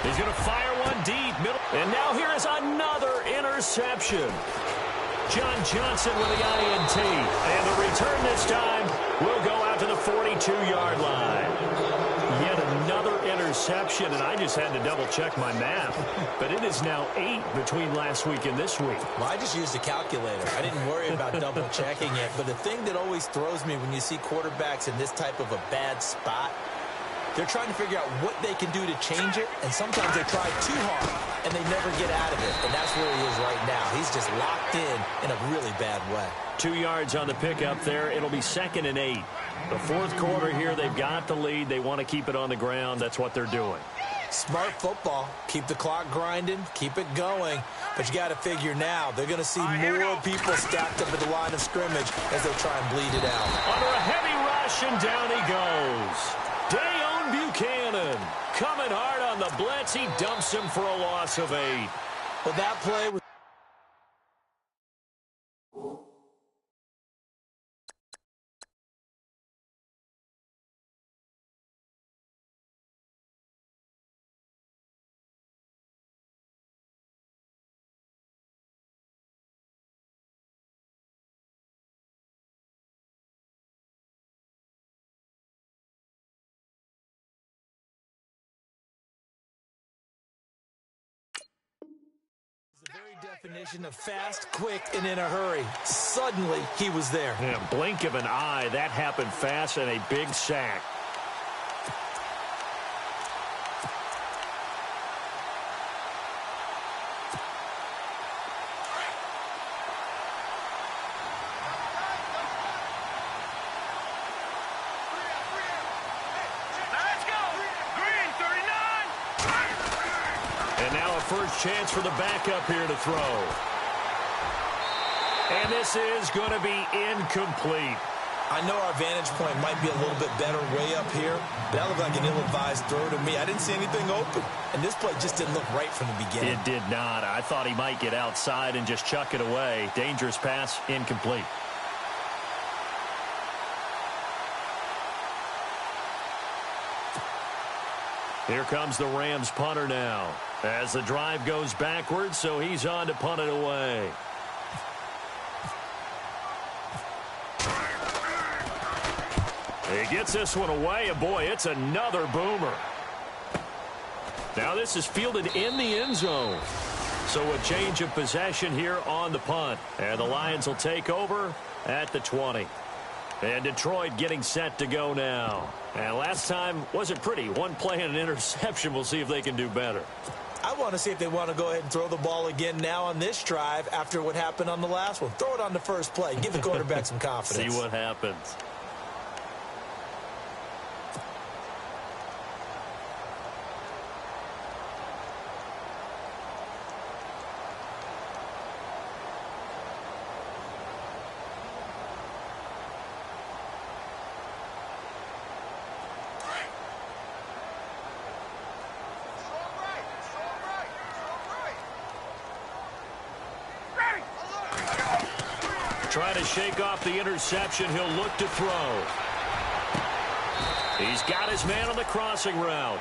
He's going to fire one deep. Middle. And now here is another interception. John Johnson with the INT. And the return this time will go out to the 42-yard line. Yet another interception, and I just had to double-check my math. But it is now 8 between last week and this week. Well, I just used a calculator. I didn't worry about double-checking it. But the thing that always throws me when you see quarterbacks in this type of a bad spot, they're trying to figure out what they can do to change it, and sometimes they try too hard, and they never get out of it. And that's where he is right now. He's just locked in a really bad way. 2 yards on the pickup there. It'll be 2nd and 8. The fourth quarter here, they've got the lead. They want to keep it on the ground. That's what they're doing. Smart football. Keep the clock grinding. Keep it going. But you got to figure now, they're going to see more people stacked up at the line of scrimmage as they try and bleed it out. Under a heavy rush, and down he goes. Dayon Buchanan coming hard on the blitz. He dumps him for a loss of 8. Well, that play was... the very definition of fast, quick, and in a hurry. Suddenly, he was there. Yeah, blink of an eye. That happened fast, and a big sack. First chance for the backup here to throw. And this is going to be incomplete. I know our vantage point might be a little bit better way up here, but that looked like an ill-advised throw to me. I didn't see anything open, and this play just didn't look right from the beginning. It did not. I thought he might get outside and just chuck it away. Dangerous pass, incomplete. Here comes the Rams punter now as the drive goes backwards, so he's on to punt it away. He gets this one away, and boy, it's another boomer. Now this is fielded in the end zone. So a change of possession here on the punt. And the Lions will take over at the 20. And Detroit getting set to go now. And last time wasn't pretty. One play and an interception. We'll see if they can do better. I want to see if they want to go ahead and throw the ball again now on this drive after what happened on the last one. Throw it on the first play. Give the quarterback some confidence. See what happens. Trying to shake off the interception. He'll look to throw. He's got his man on the crossing route.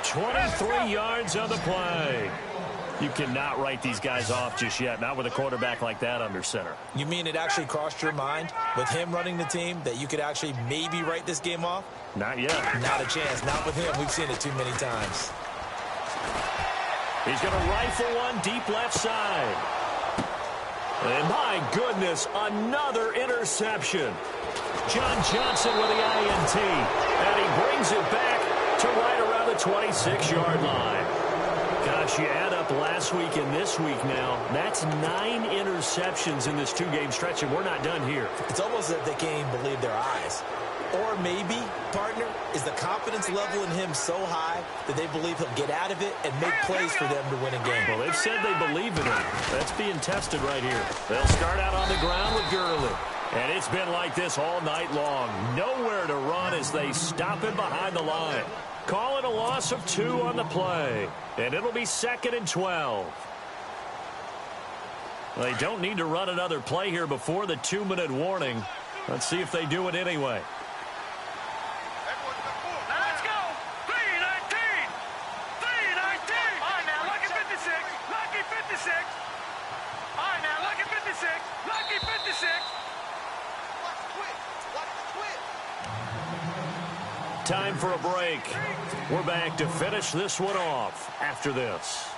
23 yards on the play. You cannot write these guys off just yet, not with a quarterback like that under center. You mean it actually crossed your mind with him running the team that you could actually maybe write this game off? Not yet. Not a chance. Not with him. We've seen it too many times. He's going to rifle one deep left side. And my goodness, another interception. John Johnson with the INT. And he brings it back to right around the 26-yard line. Gosh, you add up last week and this week now. That's 9 interceptions in this 2-game stretch, and we're not done here. It's almost as if they can't even believe their eyes. Or maybe, partner, is the confidence level in him so high that they believe he'll get out of it and make plays for them to win a game. Well, they've said they believe in him. That's being tested right here. They'll start out on the ground with Gurley. And it's been like this all night long. Nowhere to run as they stop him behind the line. Call it a loss of 2 on the play. And it'll be 2nd and 12. They don't need to run another play here before the 2-minute warning. Let's see if they do it anyway. Let's go. 319. 319. All right, now, lucky 56. Lucky 56. All right, now, lucky 56. Lucky 56. Watch the quit. Watch the quit. Time for a break. We're back to finish this one off after this.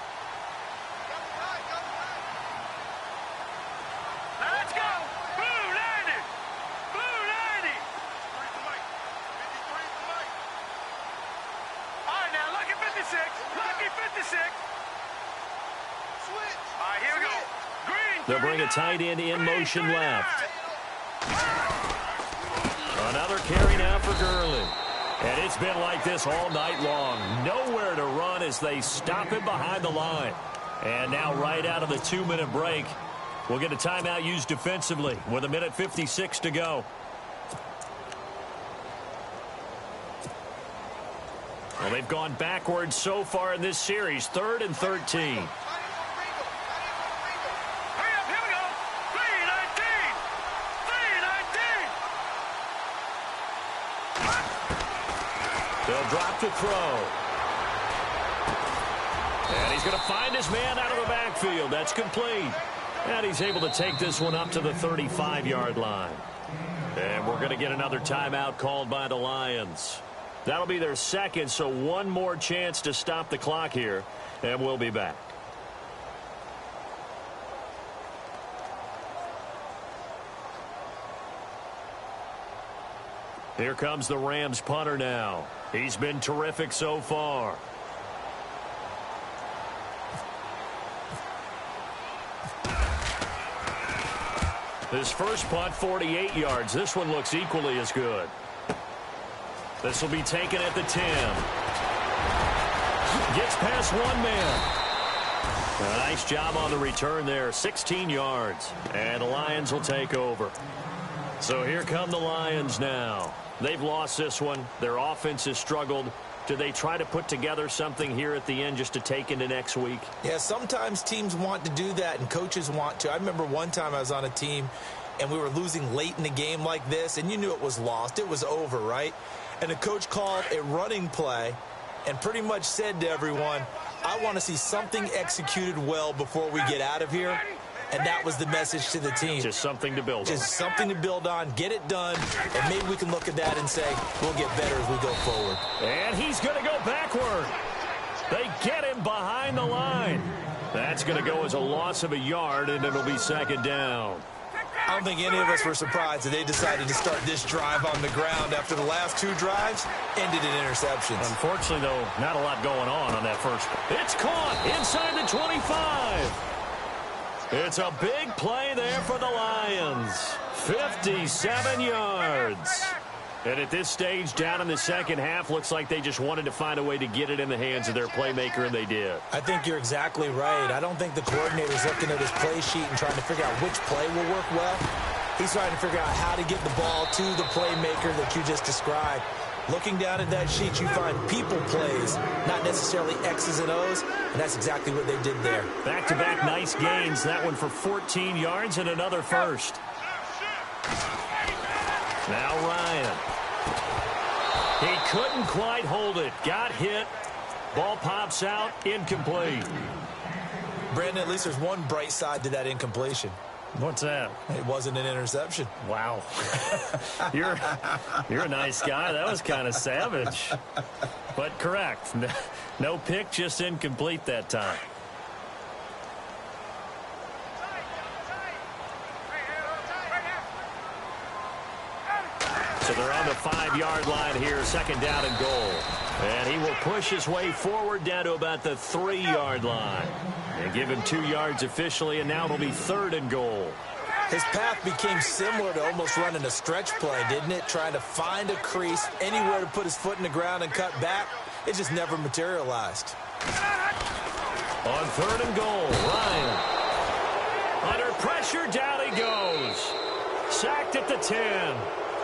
Let's go. Blue 90. Blue 90. All right, now, lucky 56. Lucky 56. Switch. All right, here we go. Green. They'll bring a tight end in motion left. Another carry now for Gurley. And it's been like this all night long. Nowhere to run as they stop him behind the line. And now right out of the 2-minute break, we'll get a timeout used defensively with 1:56 to go. Well, they've gone backwards so far in this series. 3rd and 13. They'll drop to throw. And he's going to find his man out of the backfield. That's complete. And he's able to take this one up to the 35-yard line. And we're going to get another timeout called by the Lions. That'll be their second, so one more chance to stop the clock here. And we'll be back. Here comes the Rams punter now. He's been terrific so far. His first punt, 48 yards. This one looks equally as good. This will be taken at the 10. Gets past one man. A nice job on the return there. 16 yards. And the Lions will take over. So here come the Lions now. They've lost this one. Their offense has struggled. Do they try to put together something here at the end just to take into next week? Yeah, sometimes teams want to do that and coaches want to. I remember one time I was on a team and we were losing late in the game like this, and you knew it was lost. It was over, right? And the coach called a running play and pretty much said to everyone, I want to see something executed well before we get out of here. And that was the message to the team. Just something to build on. Just something to build on, get it done, and maybe we can look at that and say, we'll get better as we go forward. And he's going to go backward. They get him behind the line. That's going to go as a loss of a yard, and it'll be second down. I don't think any of us were surprised that they decided to start this drive on the ground after the last two drives ended in interceptions. Unfortunately, though, not a lot going on that first. It's caught inside the 25. It's a big play there for the Lions. 57 yards. And at this stage, down in the second half, looks like they just wanted to find a way to get it in the hands of their playmaker, and they did. I think you're exactly right. I don't think the coordinator's looking at his play sheet and trying to figure out which play will work well. He's trying to figure out how to get the ball to the playmaker that you just described. Looking down at that sheet, you find people plays, not necessarily X's and O's, and that's exactly what they did there. Back-to-back nice gains. That one for 14 yards and another first. Now Ryan. He couldn't quite hold it. Got hit. Ball pops out. Incomplete. Brandon, at least there's one bright side to that incompletion. What's that? It wasn't an interception. Wow. You're a nice guy. That was kind of savage. But correct. No pick, just incomplete that time. So they're on the 5-yard line here, second down and goal. And he will push his way forward down to about the 3-yard line. They give him 2 yards officially, and now it'll be third and goal. His path became similar to almost running a stretch play, didn't it? Trying to find a crease, anywhere to put his foot in the ground and cut back. It just never materialized. On third and goal, Ryan. Under pressure, down he goes. Sacked at the 10.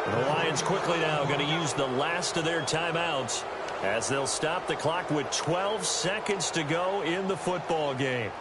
The Lions quickly now going to use the last of their timeouts as they'll stop the clock with 12 seconds to go in the football game.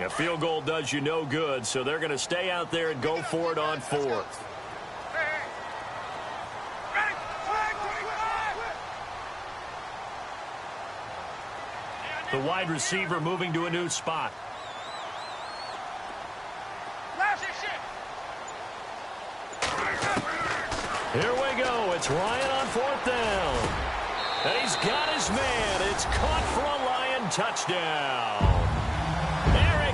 A field goal does you no good, so they're going to stay out there and go for it on fourth. The wide receiver moving to a new spot. Here we go. It's Ryan on fourth down. And he's got his man. It's caught for a Lion touchdown.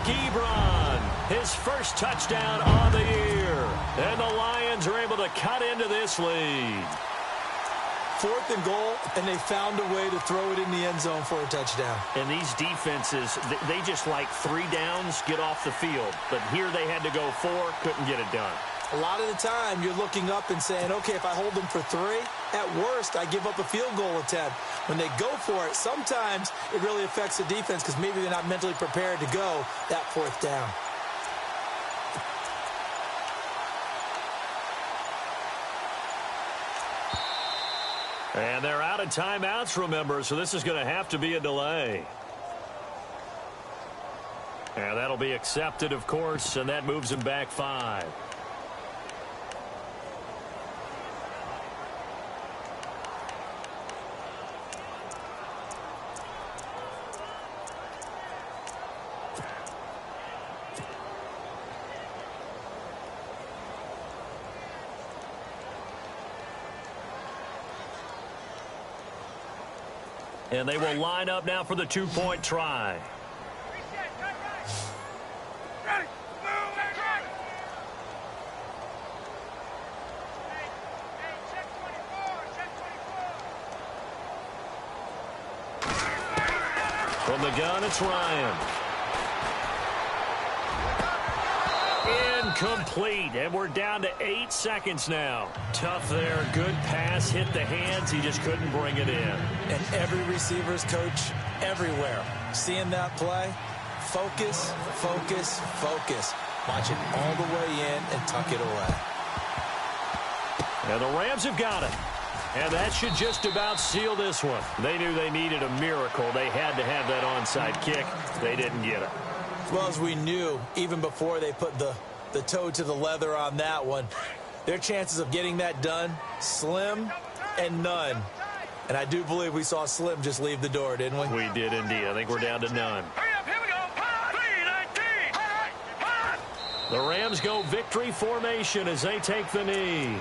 Ebron, his first touchdown of the year. And the Lions are able to cut into this lead. Fourth and goal, and they found a way to throw it in the end zone for a touchdown. And these defenses, they just like 3 downs, get off the field. But here they had to go 4, couldn't get it done. A lot of the time, you're looking up and saying, okay, if I hold them for 3, at worst, I give up a field goal attempt. When they go for it, sometimes it really affects the defense because maybe they're not mentally prepared to go that fourth down. And they're out of timeouts, remember, so this is going to have to be a delay. And that'll be accepted, of course, and that moves them back 5. And they will line up now for the 2-point try. Ready, move, From the gun, it's Ryan. Incomplete, and we're down to 8 seconds now. Tough there. Good pass, hit the hands. He just couldn't bring it in. And every receiver's coach everywhere. Seeing that play, focus, focus, focus. Watch it all the way in and tuck it away. And the Rams have got it. And that should just about seal this one. They knew they needed a miracle. They had to have that onside kick. They didn't get it. Well, as we knew, even before they put the toe to the leather on that one, their chances of getting that done, slim and none. And I do believe we saw Slim just leave the door, didn't we? We did indeed. I think we're down to none. Hurry up, here we go. 3-19. The Rams go victory formation as they take the knee.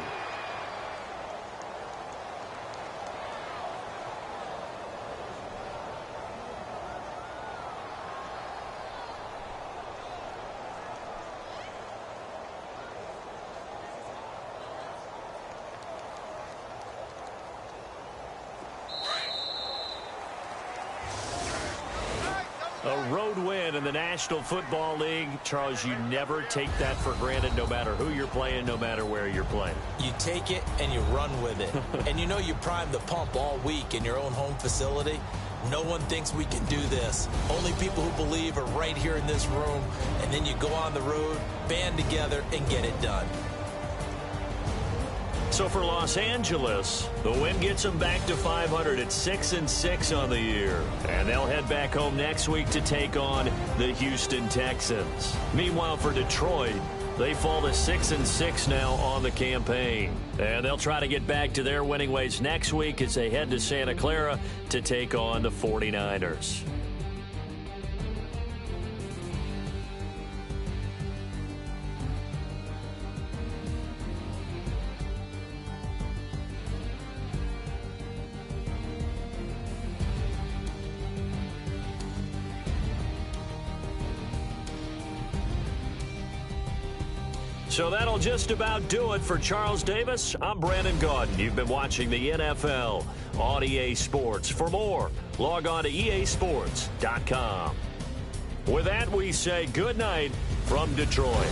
A road win in the National Football League. Charles, you never take that for granted no matter who you're playing, no matter where you're playing. You take it and you run with it. And you know you primed the pump all week in your own home facility. No one thinks we can do this. Only people who believe are right here in this room. And then you go on the road, band together, and get it done. So for Los Angeles, the win gets them back to 500 at 6-6 on the year. And they'll head back home next week to take on the Houston Texans. Meanwhile, for Detroit, they fall to 6-6 now on the campaign. And they'll try to get back to their winning ways next week as they head to Santa Clara to take on the 49ers. So that'll just about do it for Charles Davis. I'm Brandon Gaudin. You've been watching the NFL on EA Sports. For more, log on to easports.com. With that, we say good night from Detroit.